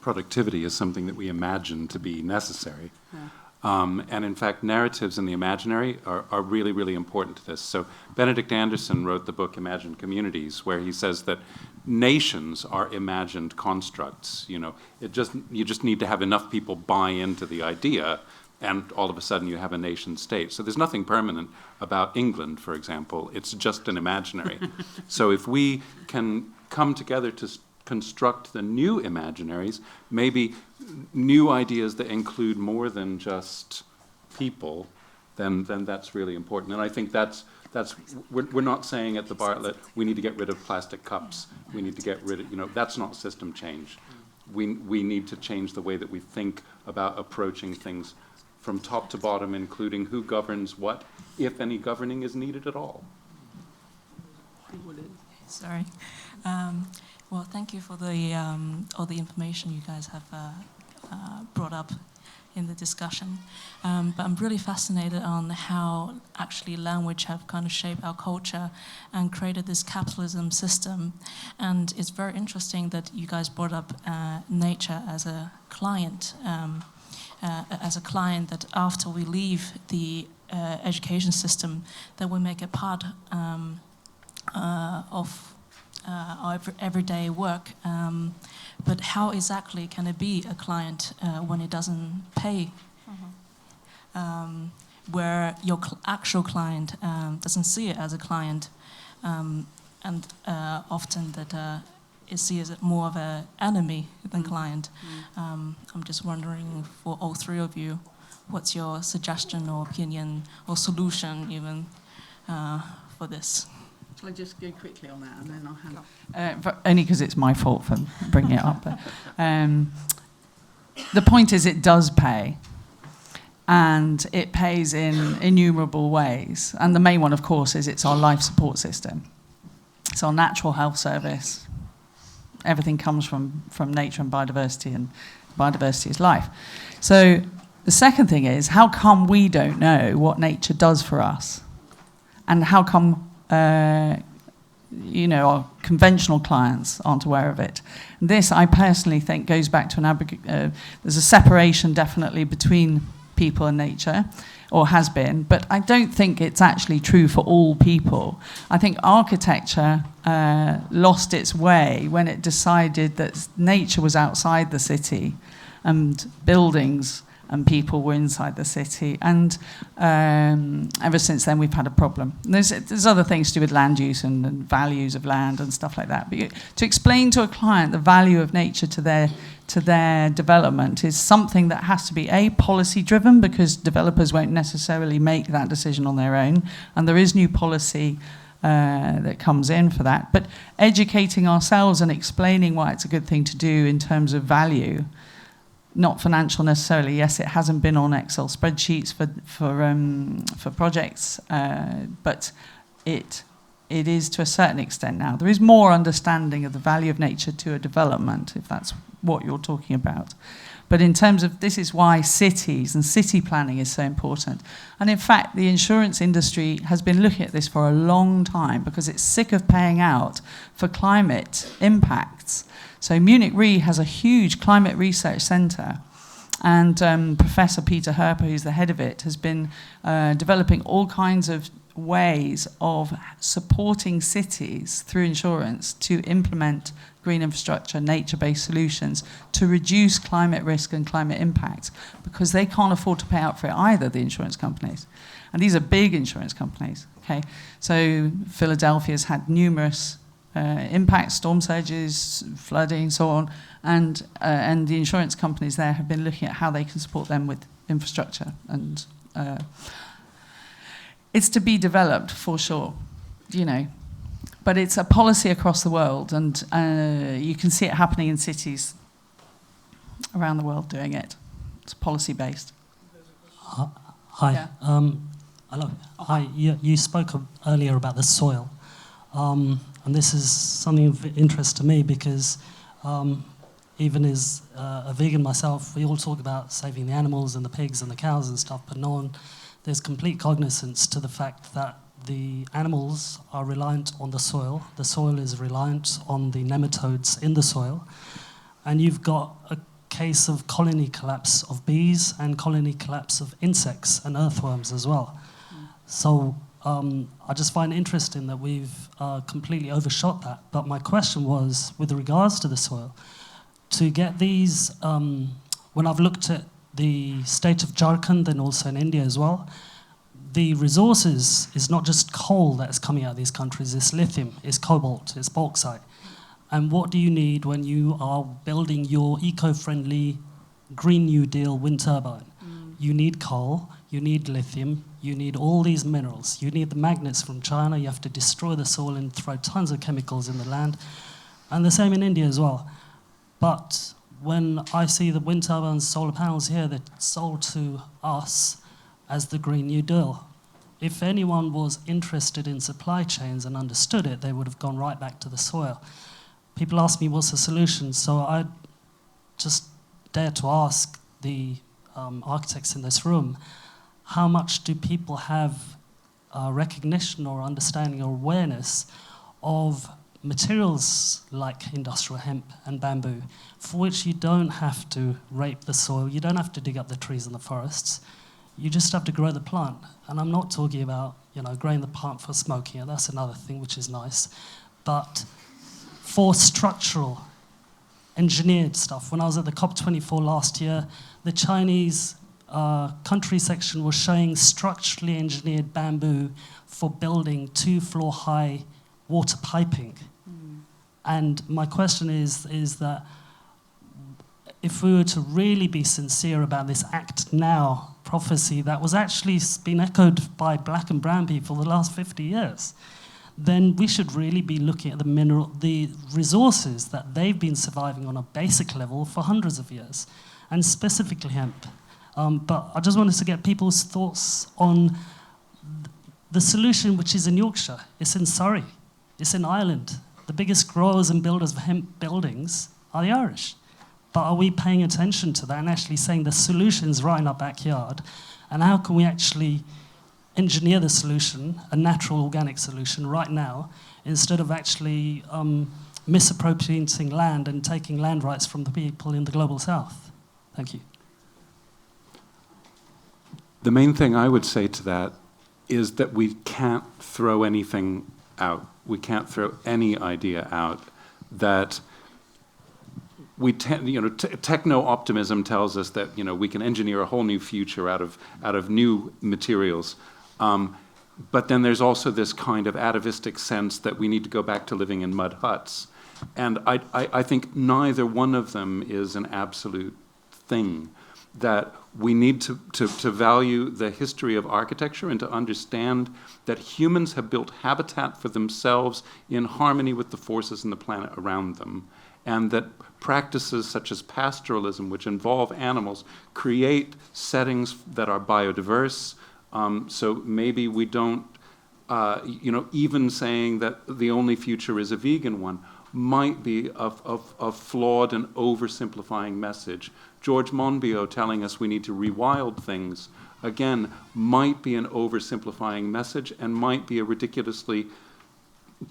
Productivity is something that we imagine to be necessary. Yeah. And in fact, narratives in the imaginary are really, really important to this. So Benedict Anderson wrote the book Imagined Communities, where he says that nations are imagined constructs. You just need to have enough people buy into the idea, and all of a sudden you have a nation state. So there's nothing permanent about England, for example. It's just an imaginary. So if we can come together to construct the new imaginaries, maybe new ideas that include more than just people, then that's really important. And I think we're not saying at the Bartlett we need to get rid of plastic cups. We need to get rid of, that's not system change. We need to change the way that we think about approaching things from top to bottom, including who governs what, if any governing is needed at all. Sorry. Well, thank you for all the information you guys have brought up in the discussion. But I'm really fascinated on how actually language have kind of shaped our culture and created this capitalism system. And it's very interesting that you guys brought up nature as a client. as a client, that after we leave the education system, that we make it part of our everyday work. But how exactly can it be a client when it doesn't pay? Where your actual client doesn't see it as a client, and often that it sees it more of an enemy than client. I'm just wondering, for all three of you, what's your suggestion or opinion or solution even for this? Shall I just go quickly on that and then I'll hand only because it's my fault for bringing it up. But, the point is it does pay. And it pays in innumerable ways. And the main one, of course, is it's our life support system. It's our natural health service. Everything comes from nature and biodiversity is life. So the second thing is, how come we don't know what nature does for us? And how come our conventional clients aren't aware of it? And this, I personally think, goes back to there's a separation definitely between people and nature, or has been, but I don't think it's actually true for all people. I think architecture lost its way when it decided that nature was outside the city and buildings and people were inside the city, and ever since then we've had a problem. There's other things to do with land use and values of land and stuff like that, but to explain to a client the value of nature to their development is something that has to be policy driven, because developers won't necessarily make that decision on their own, and there is new policy that comes in for that. But educating ourselves and explaining why it's a good thing to do in terms of value, not financial necessarily. Yes, it hasn't been on Excel spreadsheets for projects, but it is to a certain extent now. There is more understanding of the value of nature to a development, if that's what you're talking about. But in terms of, this is why cities and city planning is so important. And in fact, the insurance industry has been looking at this for a long time because it's sick of paying out for climate impacts. So Munich Re has a huge climate research centre, and Professor Peter Herper, who's the head of it, has been developing all kinds of ways of supporting cities through insurance to implement green infrastructure, nature-based solutions to reduce climate risk and climate impact, because they can't afford to pay out for it either, the insurance companies. And these are big insurance companies. Okay, so Philadelphia's had numerous impacts, storm surges, flooding, so on, and the insurance companies there have been looking at how they can support them with infrastructure, and it's to be developed for sure, but it's a policy across the world, and you can see it happening in cities around the world doing it. It's policy based. Hi. Yeah. Hello. Hi. You spoke earlier about the soil. And this is something of interest to me because even as a vegan myself, we all talk about saving the animals and the pigs and the cows and stuff, but there's complete cognizance to the fact that the animals are reliant on the soil is reliant on the nematodes in the soil, and you've got a case of colony collapse of bees and colony collapse of insects and earthworms as well. So I just find it interesting that we've completely overshot that. But my question was, with regards to the soil, to get these, when I've looked at the state of Jharkhand and also in India as well, the resources is not just coal that's coming out of these countries, it's lithium, it's cobalt, it's bauxite. And what do you need when you are building your eco-friendly Green New Deal wind turbine? You need coal, you need lithium, you need all these minerals. You need the magnets from China, you have to destroy the soil and throw tons of chemicals in the land. And the same in India as well. But when I see the wind turbines, solar panels here, they're sold to us as the Green New Deal. If anyone was interested in supply chains and understood it, they would have gone right back to the soil. People ask me, what's the solution? So I just dare to ask the architects in this room, how much do people have recognition or understanding or awareness of materials like industrial hemp and bamboo, for which you don't have to rape the soil, you don't have to dig up the trees and the forests, you just have to grow the plant. And I'm not talking about, growing the plant for smoking, and that's another thing which is nice, but for structural, engineered stuff. When I was at the COP24 last year, the Chinese country section was showing structurally engineered bamboo for building 2-floor high water piping. And my question is that if we were to really be sincere about this act now prophecy that was actually been echoed by black and brown people the last 50 years, then we should really be looking at the resources that they've been surviving on a basic level for hundreds of years, and specifically hemp. But I just wanted to get people's thoughts on the solution, which is in Yorkshire. It's in Surrey. It's in Ireland. The biggest growers and builders of hemp buildings are the Irish. But are we paying attention to that and actually saying the solution's right in our backyard? And how can we actually engineer the solution, a natural organic solution, right now, instead of actually misappropriating land and taking land rights from the people in the global south? Thank you. The main thing I would say to that is that we can't throw anything out. We can't throw any idea out that techno-optimism tells us that we can engineer a whole new future out of new materials. But then there's also this kind of atavistic sense that we need to go back to living in mud huts. And I think neither one of them is an absolute thing. That we need to value the history of architecture and to understand that humans have built habitat for themselves in harmony with the forces in the planet around them, and that practices such as pastoralism, which involve animals, create settings that are biodiverse. So maybe we don't, even saying that the only future is a vegan one might be a flawed and oversimplifying message. George Monbiot telling us we need to rewild things, again, might be an oversimplifying message and might be a ridiculously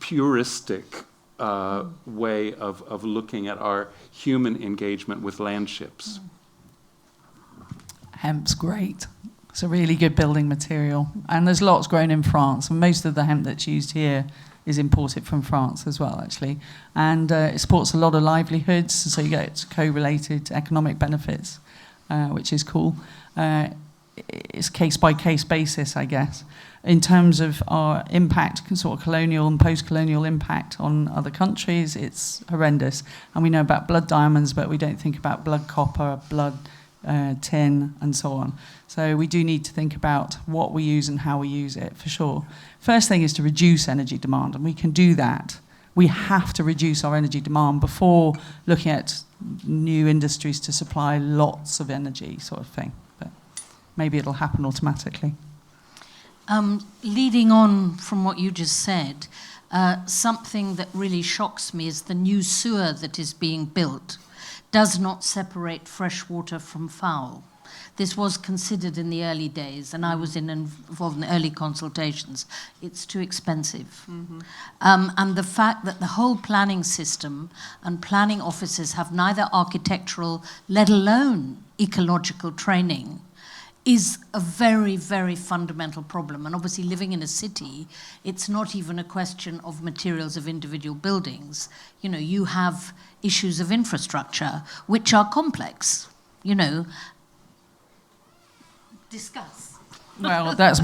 puristic way of looking at our human engagement with landships. Hemp's great. It's a really good building material. And there's lots grown in France. And most of the hemp that's used here is imported from France as well, actually. And it supports a lot of livelihoods, so you get co-related economic benefits, which is cool. It's case-by-case basis, I guess. In terms of our impact, sort of colonial and post-colonial impact on other countries, it's horrendous. And we know about blood diamonds, but we don't think about blood copper, blood tin, and so on. So we do need to think about what we use and how we use it, for sure. First thing is to reduce energy demand, and we can do that. We have to reduce our energy demand before looking at new industries to supply lots of energy, sort of thing. But maybe it'll happen automatically. Leading on from what you just said, something that really shocks me is the new sewer that is being built does not separate fresh water from foul. This was considered in the early days, and I was involved in the early consultations. It's too expensive. Mm-hmm. And the fact that the whole planning system and planning offices have neither architectural, let alone ecological training, is a very, very fundamental problem. And obviously living in a city, it's not even a question of materials of individual buildings. You have issues of infrastructure, which are complex, Discuss. Well, that's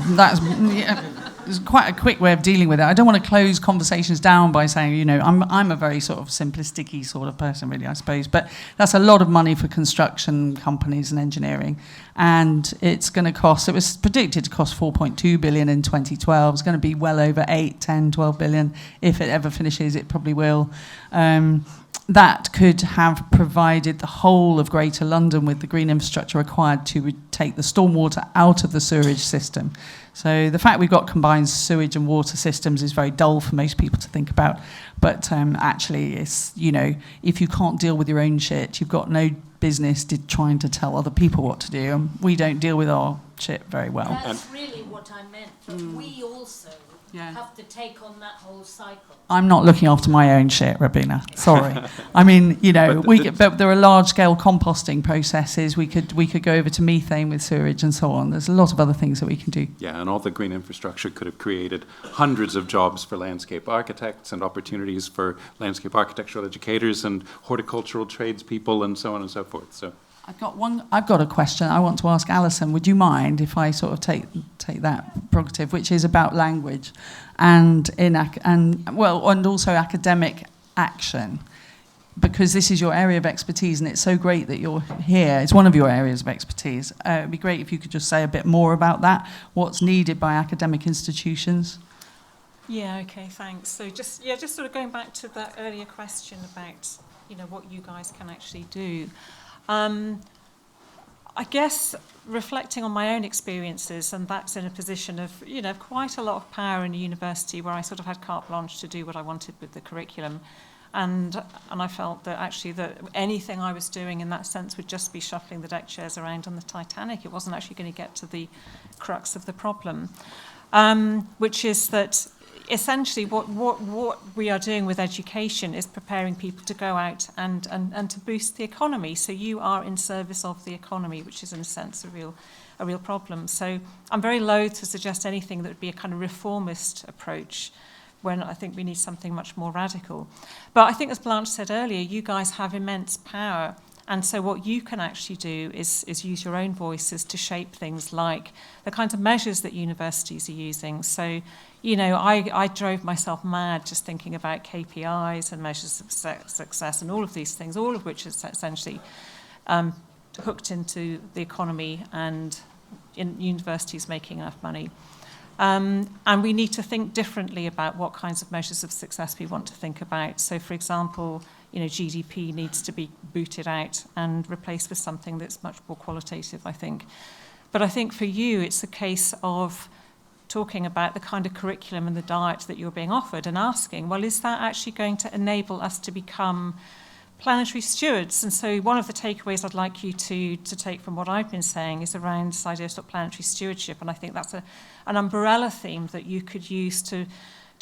it's quite a quick way of dealing with it. I don't want to close conversations down by saying, I'm a very sort of simplistic-y sort of person, really, I suppose. But that's a lot of money for construction companies and engineering. And it's going to cost, it was predicted to cost 4.2 billion in 2012. It's going to be well over 8, 10, 12 billion. If it ever finishes, it probably will. That could have provided the whole of Greater London with the green infrastructure required to take the stormwater out of the sewerage system. So the fact we've got combined sewage and water systems is very dull for most people to think about. But actually, it's, if you can't deal with your own shit, you've got no business trying to tell other people what to do. And we don't deal with our shit very well. That's really what what I meant. But we also have to take on that whole cycle. I'm not looking after my own shit, Rabina. Sorry. I mean, you know, but there are large-scale composting processes. We could go over to methane with sewerage and so on. There's a lot of other things that we can do. Yeah, and all the green infrastructure could have created hundreds of jobs for landscape architects and opportunities for landscape architectural educators and horticultural tradespeople and so on and so forth. So I've got a question I want to ask Alison. Would you mind if I sort of take that prerogative, which is about language and also academic action, because this is your area of expertise and it's so great that you're here. It's one of your areas of expertise. It'd be great if you could just say a bit more about that. What's needed by academic institutions? Yeah, okay, thanks. So just sort of going back to that earlier question about, you know, what you guys can actually do. I guess reflecting on my own experiences, and that's in a position of, you know, quite a lot of power in a university where I sort of had carte blanche to do what I wanted with the curriculum. And I felt that actually that anything I was doing in that sense would just be shuffling the deck chairs around on the Titanic. It wasn't actually going to get to the crux of the problem, which is that essentially what we are doing with education is preparing people to go out and to boost the economy. So you are in service of the economy, which is in a sense a real problem. So I'm very loath to suggest anything that would be a kind of reformist approach when I think we need something much more radical. But I think, as Blanche said earlier, you guys have immense power. And so what you can actually do is use your own voices to shape things like the kinds of measures that universities are using. So, you know, I drove myself mad just thinking about KPIs and measures of success and all of these things, all of which is essentially hooked into the economy and in universities making enough money. And we need to think differently about what kinds of measures of success we want to think about. So, for example, you know, GDP needs to be booted out and replaced with something that's much more qualitative, I think. But I think for you, it's a case of talking about the kind of curriculum and the diet that you're being offered and asking, well, is that actually going to enable us to become planetary stewards? And so one of the takeaways I'd like you to take from what I've been saying is around this idea of planetary stewardship. And I think that's an umbrella theme that you could use to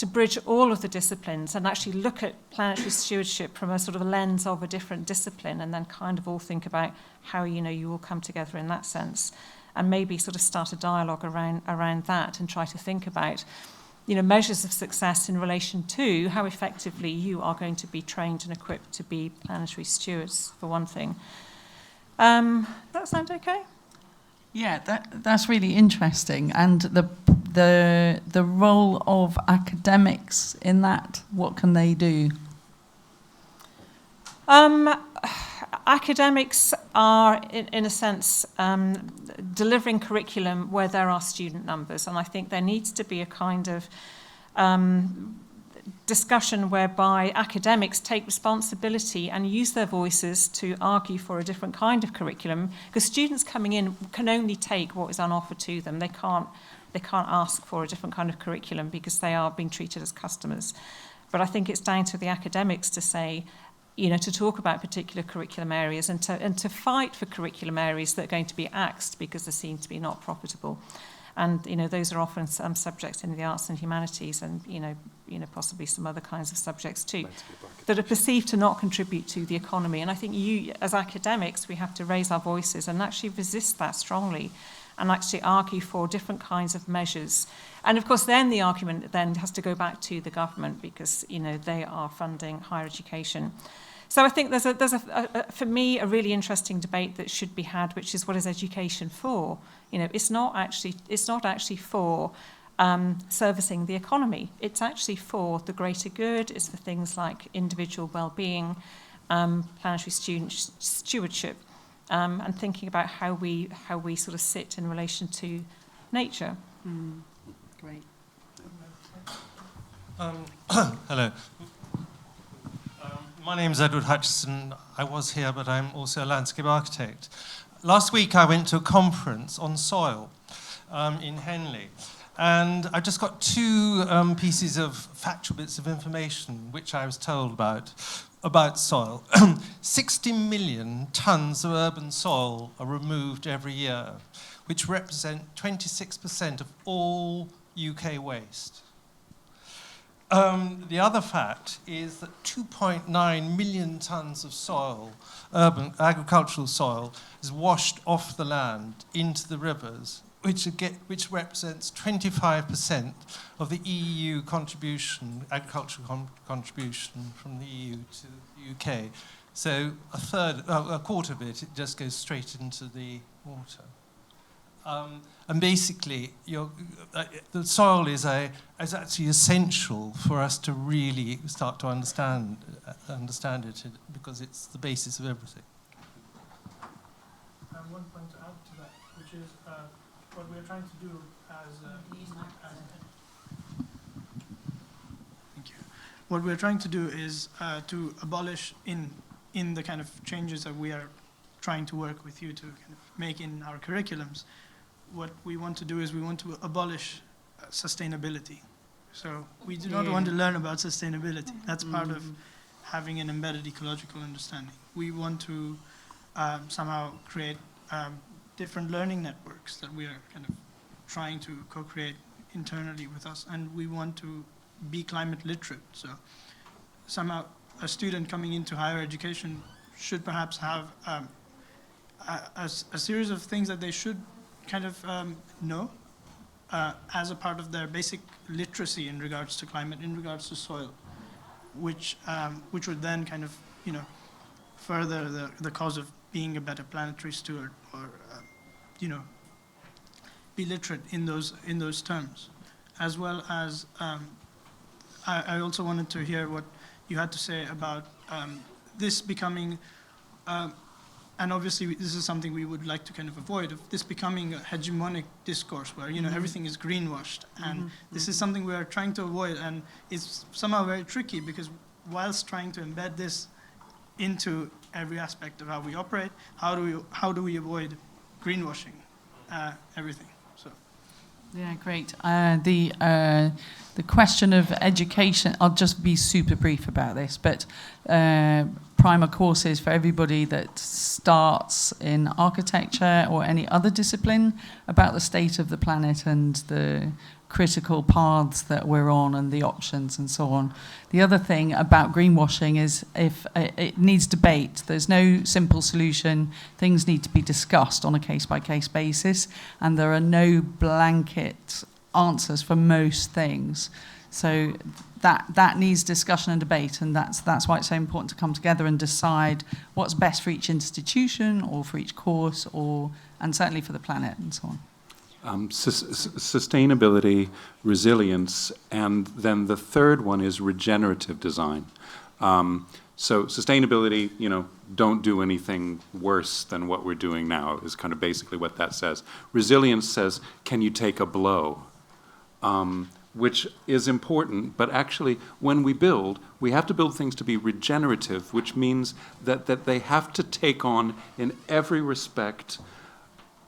bridge all of the disciplines and actually look at planetary stewardship from a sort of a lens of a different discipline, and then kind of all think about how, you know, you all come together in that sense, and maybe sort of start a dialogue around that and try to think about, you know, measures of success in relation to how effectively you are going to be trained and equipped to be planetary stewards, for one thing. Does that sound okay? Yeah, that's really interesting. And the role of academics in that, what can they do? Academics are, in a sense, delivering curriculum where there are student numbers, and I think there needs to be a kind of discussion whereby academics take responsibility and use their voices to argue for a different kind of curriculum, because students coming in can only take what is on offer to them. They can't ask for a different kind of curriculum because they are being treated as customers. But I think it's down to the academics to say, you know, to talk about particular curriculum areas and to fight for curriculum areas that are going to be axed because they seem to be not profitable. And, you know, those are often some subjects in the arts and humanities and, you know, possibly some other kinds of subjects too, that are perceived to not contribute to the economy. And I think you, as academics, we have to raise our voices and actually resist that strongly and actually argue for different kinds of measures. And of course, then the argument then has to go back to the government because, you know, they are funding higher education. So I think there's a for me, a really interesting debate that should be had, which is what is education for? You know, it's not actually for servicing the economy. It's actually for the greater good. It's for things like individual well-being, planetary stewardship, and thinking about how we sort of sit in relation to nature. Great. Hello. My name's Edward Hutchison. I was here, but I'm also a landscape architect. Last week I went to a conference on soil in Henley, and I just got two pieces of factual bits of information which I was told about soil. 60 million tons of urban soil are removed every year, which represent 26% of all UK waste. The other fact is that 2.9 million tonnes of soil, urban agricultural soil, is washed off the land into the rivers, which represents 25% of the EU contribution, agricultural contribution from the EU to the UK. So a quarter of it just goes straight into the water. And basically, the soil is actually essential for us to really start to understand it, because it's the basis of everything. One point to add to that, which is what we're trying to do thank you. What we're trying to do is to abolish in the kind of changes that we are trying to work with you to kind of make in our curriculums. What we want to do is we want to abolish sustainability. So we do not want to learn about sustainability. That's part of having an embedded ecological understanding. We want to somehow create different learning networks that we are kind of trying to co-create internally with us, and we want to be climate literate. So somehow a student coming into higher education should perhaps have a series of things that they should kind of know as a part of their basic literacy in regards to climate, in regards to soil, which would then kind of, further the cause of being a better planetary steward, or be literate in those terms, as well as I also wanted to hear what you had to say about this becoming. And obviously, this is something we would like to kind of avoid, of this becoming a hegemonic discourse where, everything is greenwashed. And this is something we are trying to avoid. And it's somehow very tricky, because whilst trying to embed this into every aspect of how we operate, how do we avoid greenwashing everything? So. Yeah, great. The question of education, I'll just be super brief about this, but primer courses for everybody that starts in architecture or any other discipline about the state of the planet and the critical paths that we're on and the options and so on. The other thing about greenwashing is if it needs debate. There's no simple solution. Things need to be discussed on a case-by-case basis, and there are no blanket answers for most things. So that needs discussion and debate, and that's why it's so important to come together and decide what's best for each institution or for each course, and certainly for the planet and so on. Sustainability, resilience, and then the third one is regenerative design. So sustainability, don't do anything worse than what we're doing now is kind of basically what that says. Resilience says, can you take a blow? Which is important, but actually when we build, we have to build things to be regenerative, which means that they have to take on, in every respect,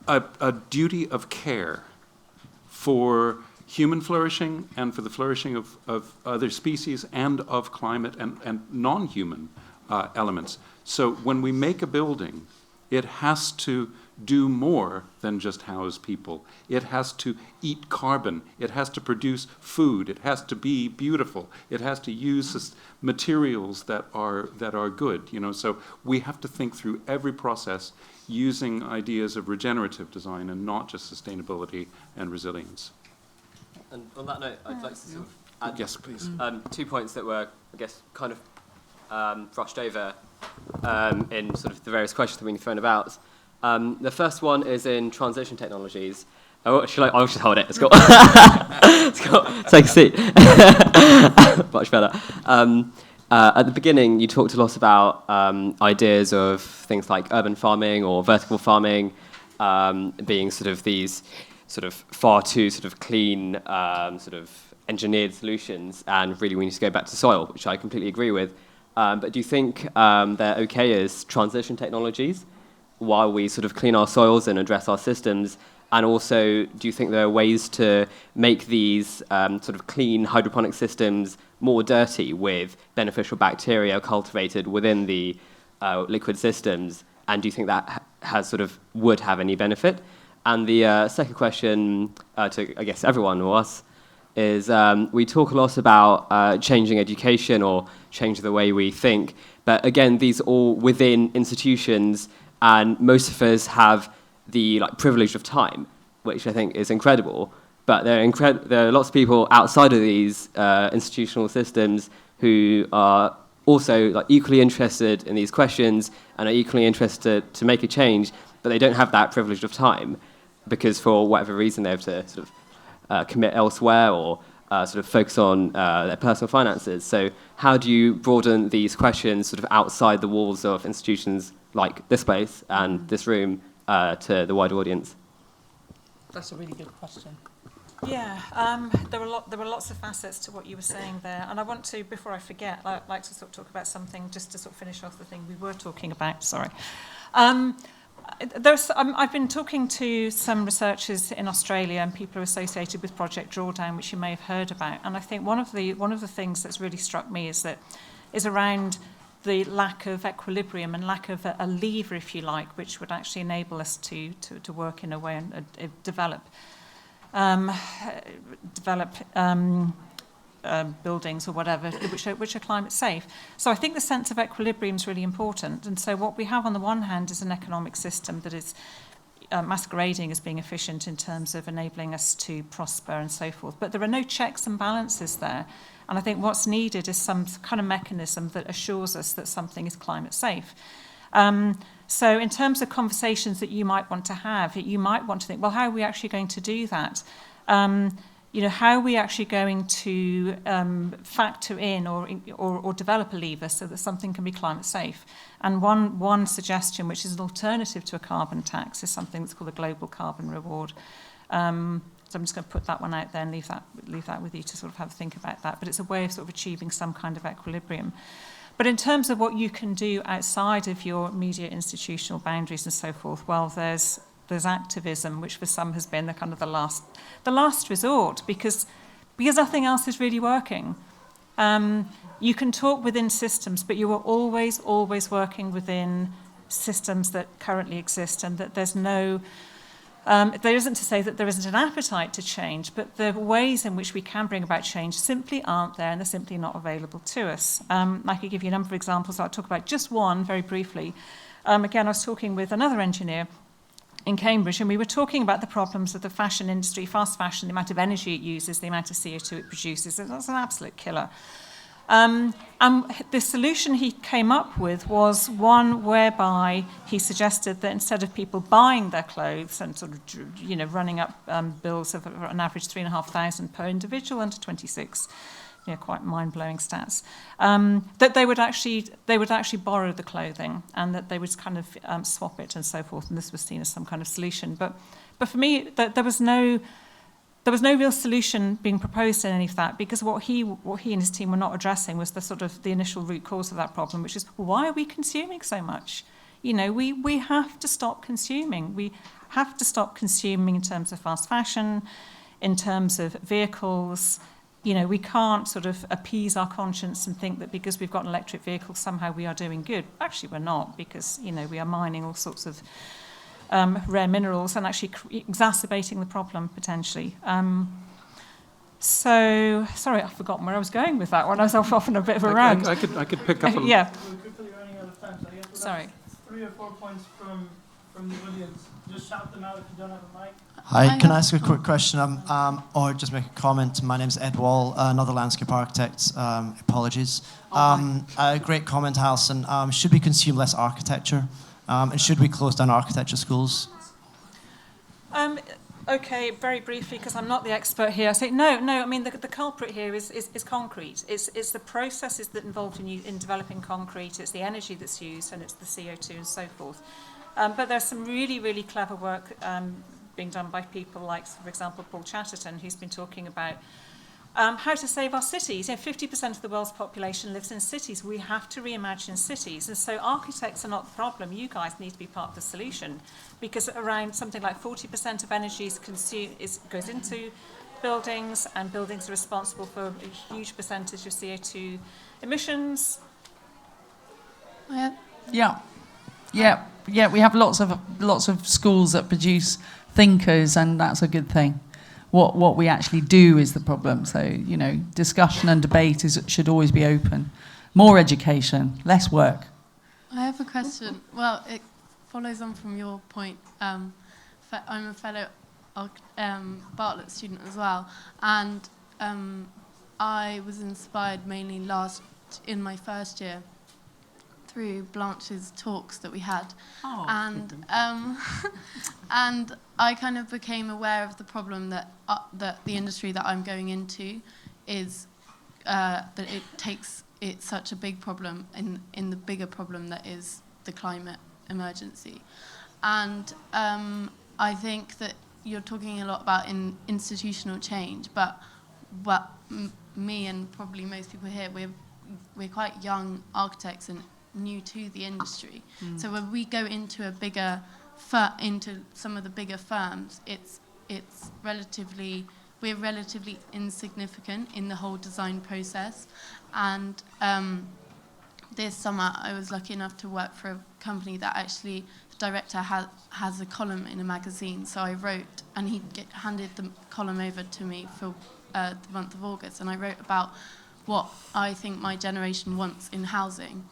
a duty of care for human flourishing and for the flourishing of other species and of climate and non-human elements. So when we make a building, it has to do more than just house people. It has to eat carbon. It has to produce food. It has to be beautiful. It has to use materials that are good. So we have to think through every process using ideas of regenerative design and not just sustainability and resilience. And on that note, I'd like to sort of add yes, please. 2 points that were, I guess, kind of brushed over in sort of the various questions that have been thrown about. The first one is in transition technologies. I'll just hold it. It's got, take a seat. Much better. At the beginning, you talked a lot about ideas of things like urban farming or vertical farming being sort of these sort of far too sort of clean, sort of engineered solutions, and really we need to go back to soil, which I completely agree with. But do you think they're okay as transition technologies while we sort of clean our soils and address our systems? And also, do you think there are ways to make these sort of clean hydroponic systems more dirty with beneficial bacteria cultivated within the liquid systems? And do you think that would have any benefit? And the second question to, I guess, everyone or us is we talk a lot about changing education or changing the way we think. But again, these are all within institutions, and most of us have the privilege of time, which I think is incredible. But there are lots of people outside of these institutional systems who are also equally interested in these questions and are equally interested to make a change, but they don't have that privilege of time because for whatever reason they have to sort of commit elsewhere or sort of focus on their personal finances. So how do you broaden these questions sort of outside the walls of institutions like this place and this room to the wider audience? That's a really good question. Yeah, there were lots of facets to what you were saying there, and I want to, before I forget, I'd like to sort of talk about something just to sort of finish off the thing we were talking about. Sorry. I've been talking to some researchers in Australia and people who are associated with Project Drawdown, which you may have heard about. And I think one of the things that's really struck me is around the lack of equilibrium and lack of a lever, if you like, which would actually enable us to work in a way and develop buildings or whatever, which are climate safe. So I think the sense of equilibrium is really important. And so what we have on the one hand is an economic system that is masquerading as being efficient in terms of enabling us to prosper and so forth. But there are no checks and balances there. And I think what's needed is some kind of mechanism that assures us that something is climate safe. So in terms of conversations that you might want to have, you might want to think, well, how are we actually going to do that? How are we actually going to factor in or develop a lever so that something can be climate safe? And one suggestion, which is an alternative to a carbon tax, is something that's called a global carbon reward. So I'm just going to put that one out there and leave that with you to sort of have a think about that. But it's a way of sort of achieving some kind of equilibrium. But in terms of what you can do outside of your immediate institutional boundaries and so forth, well, there's activism, which for some has been the kind of the last resort, because nothing else is really working. You can talk within systems, but you are always working within systems that currently exist, and that there's no. There isn't to say that there isn't an appetite to change, but the ways in which we can bring about change simply aren't there, and they're simply not available to us. I could give you a number of examples. I'll talk about just one very briefly. Again, I was talking with another engineer in Cambridge, and we were talking about the problems of the fashion industry, fast fashion, the amount of energy it uses, the amount of CO2 it produces. That's an absolute killer. And the solution he came up with was one whereby he suggested that instead of people buying their clothes and sort of, running up bills of an average £3,500 per individual under 26, quite mind-blowing stats, that they would actually borrow the clothing, and that they would kind of swap it and so forth, and this was seen as some kind of solution. But for me, there was no real solution being proposed in any of that, because what he and his team were not addressing was the initial root cause of that problem, which is, why are we consuming so much? We have to stop consuming. We have to stop consuming in terms of fast fashion, in terms of vehicles. We can't sort of appease our conscience and think that because we've got an electric vehicle, somehow we are doing good. Actually, we're not, because, we are mining all sorts of rare minerals and actually exacerbating the problem, potentially. So, sorry, I've forgotten where I was going with that one. I was off on a bit of a rant. I could pick up on... Yeah. We're quickly running out of time, so I guess Sorry. 3 or 4 points from the audience. Just shout them out if you don't have a mic. Hi, can I ask a quick question or just make a comment? My name's Ed Wall, another landscape architect. Apologies. A great comment, Alison. Should we consume less architecture? And should we close down architecture schools? Okay, very briefly, because I'm not the expert here. I say no. I mean, the culprit here is concrete. It's the processes that involved in developing concrete. It's the energy that's used, and it's the CO2 and so forth. But there's some really, really clever work being done by people like, for example, Paul Chatterton, who's been talking about how to save our cities. 50% of the world's population lives in cities. We have to reimagine cities. And so architects are not the problem. You guys need to be part of the solution, because around something like 40% of energy goes into buildings, and buildings are responsible for a huge percentage of CO2 emissions. Yeah. We have lots of schools that produce thinkers, and that's a good thing. What we actually do is the problem. So, discussion and debate should always be open. More education, less work. I have a question. Well, it follows on from your point. I'm a fellow Bartlett student as well, and I was inspired mainly in my first year through Blanche's talks that we had. Oh. And and I kind of became aware of the problem that the industry that I'm going into is that it's such a big problem in the bigger problem that is the climate emergency. And I think that you're talking a lot about institutional change, but me and probably most people here, we're quite young architects and new to the industry. So when we go into into some of the bigger firms, we're relatively insignificant in the whole design process. And this summer I was lucky enough to work for a company that actually the director has a column in a magazine. So I wrote, and he handed the column over to me for the month of August, and I wrote about what I think my generation wants in housing.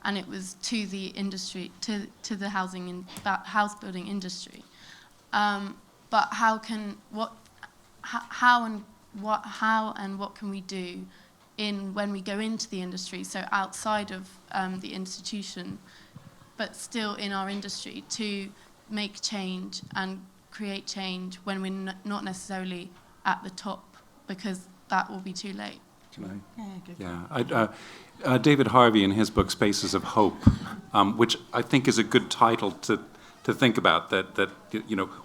And it was to the industry, to the house building industry. But how and what can we do when we go into the industry, so outside of the institution, but still in our industry, to make change and create change when we're not necessarily at the top, because that will be too late. Can I? Yeah. David Harvey, in his book Spaces of Hope, which I think is a good title to think about, that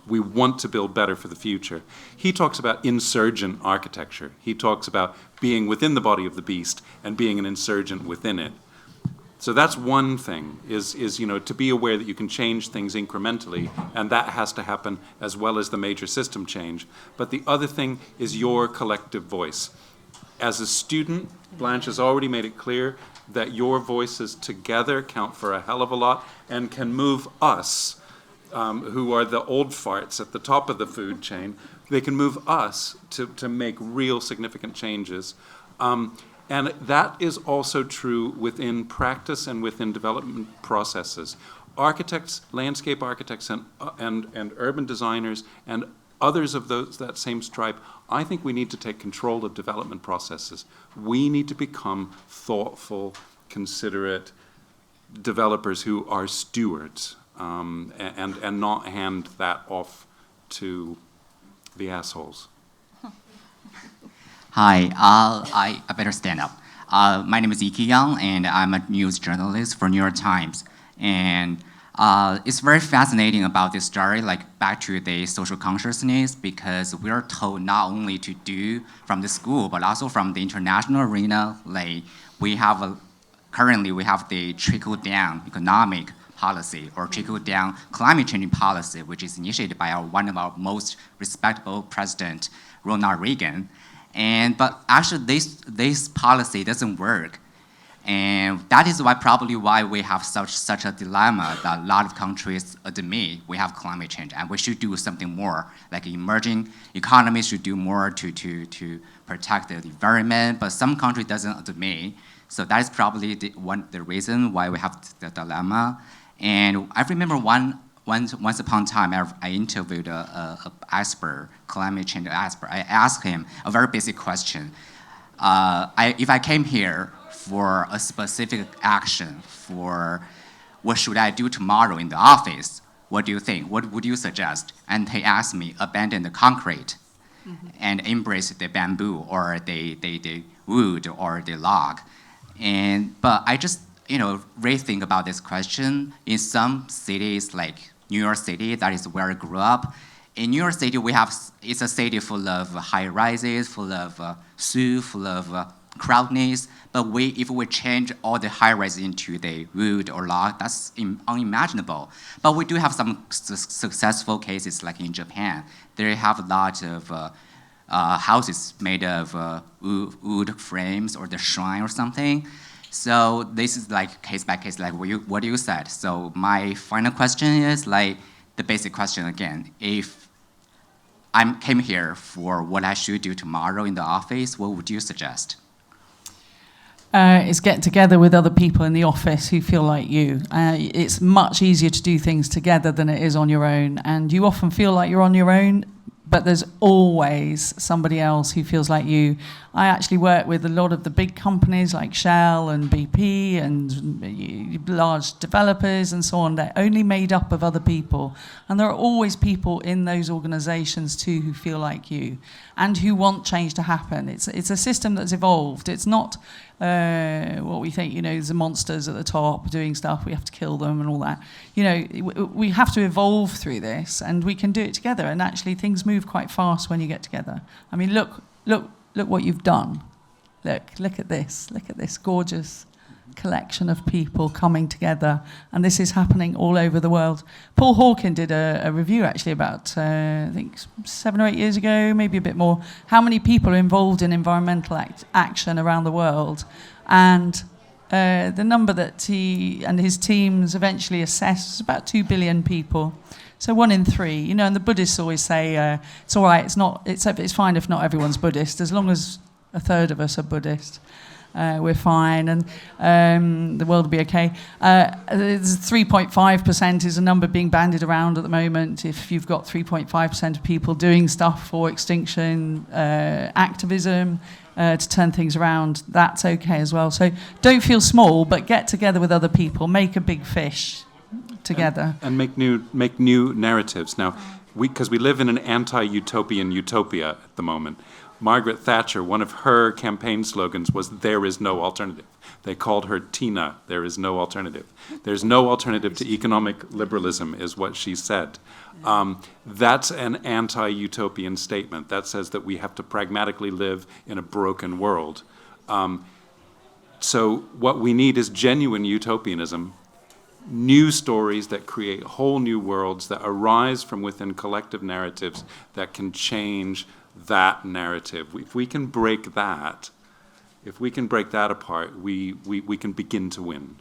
we want to build better for the future. He talks about insurgent architecture. He talks about being within the body of the beast and being an insurgent within it. So that's one thing, is to be aware that you can change things incrementally, and that has to happen as well as the major system change. But the other thing is your collective voice. As a student, Blanche has already made it clear that your voices together count for a hell of a lot and can move us, who are the old farts at the top of the food chain. They can move us to make real significant changes. And that is also true within practice and within development processes. Architects, landscape architects, and urban designers, and others of that same stripe, I think we need to take control of development processes. We need to become thoughtful, considerate developers who are stewards, and not hand that off to the assholes. Hi, I better stand up. My name is Iki Young, and I'm a news journalist for New York Times. And it's very fascinating about this story, like back to the social consciousness, because we're told not only to do from the school, but also from the international arena. Like currently we have the trickle-down economic policy or trickle-down climate change policy, which is initiated by one of our most respectable president, Ronald Reagan. But actually this policy doesn't work. And that is probably why we have such a dilemma that a lot of countries admit we have climate change and we should do something more. Like emerging economies should do more to protect the environment, but some countries doesn't admit. So that is probably the reason why we have the dilemma. And I remember once upon a time, I interviewed an expert, climate change expert. I asked him a very basic question. If I came here for a specific action, for what should I do tomorrow in the office, what do you think? What would you suggest? And he asked me, abandon the concrete and embrace the bamboo or the wood or the log. But I just rethink about this question. In some cities like New York City, that is where I grew up. In New York City, it's a city full of high rises, full of zoo, full of crowdedness. But if we change all the high rises into the wood or log, that's unimaginable. But we do have some successful cases, like in Japan. They have a lot of houses made of wood frames or the shrine or something. So this is like case by case, like what you said. So my final question is, like, the basic question again. If I came here for what I should do tomorrow in the office, what would you suggest? Is get together with other people in the office who feel like you. It's much easier to do things together than it is on your own. And you often feel like you're on your own, but there's always somebody else who feels like you. I actually work with a lot of the big companies like Shell and BP and large developers and so on. They're only made up of other people. And there are always people in those organizations too who feel like you and who want change to happen. It's a system that's evolved. It's not what we think, there's the monsters at the top doing stuff, we have to kill them and all that. We have to evolve through this, and we can do it together. And actually, things move quite fast when you get together. I mean, look what you've done. Look at this gorgeous collection of people coming together, and this is happening all over the world. Paul Hawken did a review actually about, I think 7 or 8 years ago, maybe a bit more, how many people are involved in environmental action around the world, and the number that he and his teams eventually assessed was about 2 billion people. So 1 in 3, and the Buddhists always say, it's all right, it's fine if not everyone's Buddhist, as long as a third of us are Buddhist. We're fine, and the world will be okay. 3.5% is a number being bandied around at the moment. If you've got 3.5% of people doing stuff for extinction activism to turn things around, that's okay as well. So don't feel small, but get together with other people, make a big fish together. And make new narratives. Now, because we live in an anti-utopian utopia at the moment. Margaret Thatcher, one of her campaign slogans was, "There is no alternative." They called her Tina, there is no alternative. There's no alternative to economic liberalism, is what she said. That's an anti-utopian statement. That says that we have to pragmatically live in a broken world. So what we need is genuine utopianism, new stories that create whole new worlds that arise from within collective narratives that can change that narrative. If we can break that apart, we can begin to win.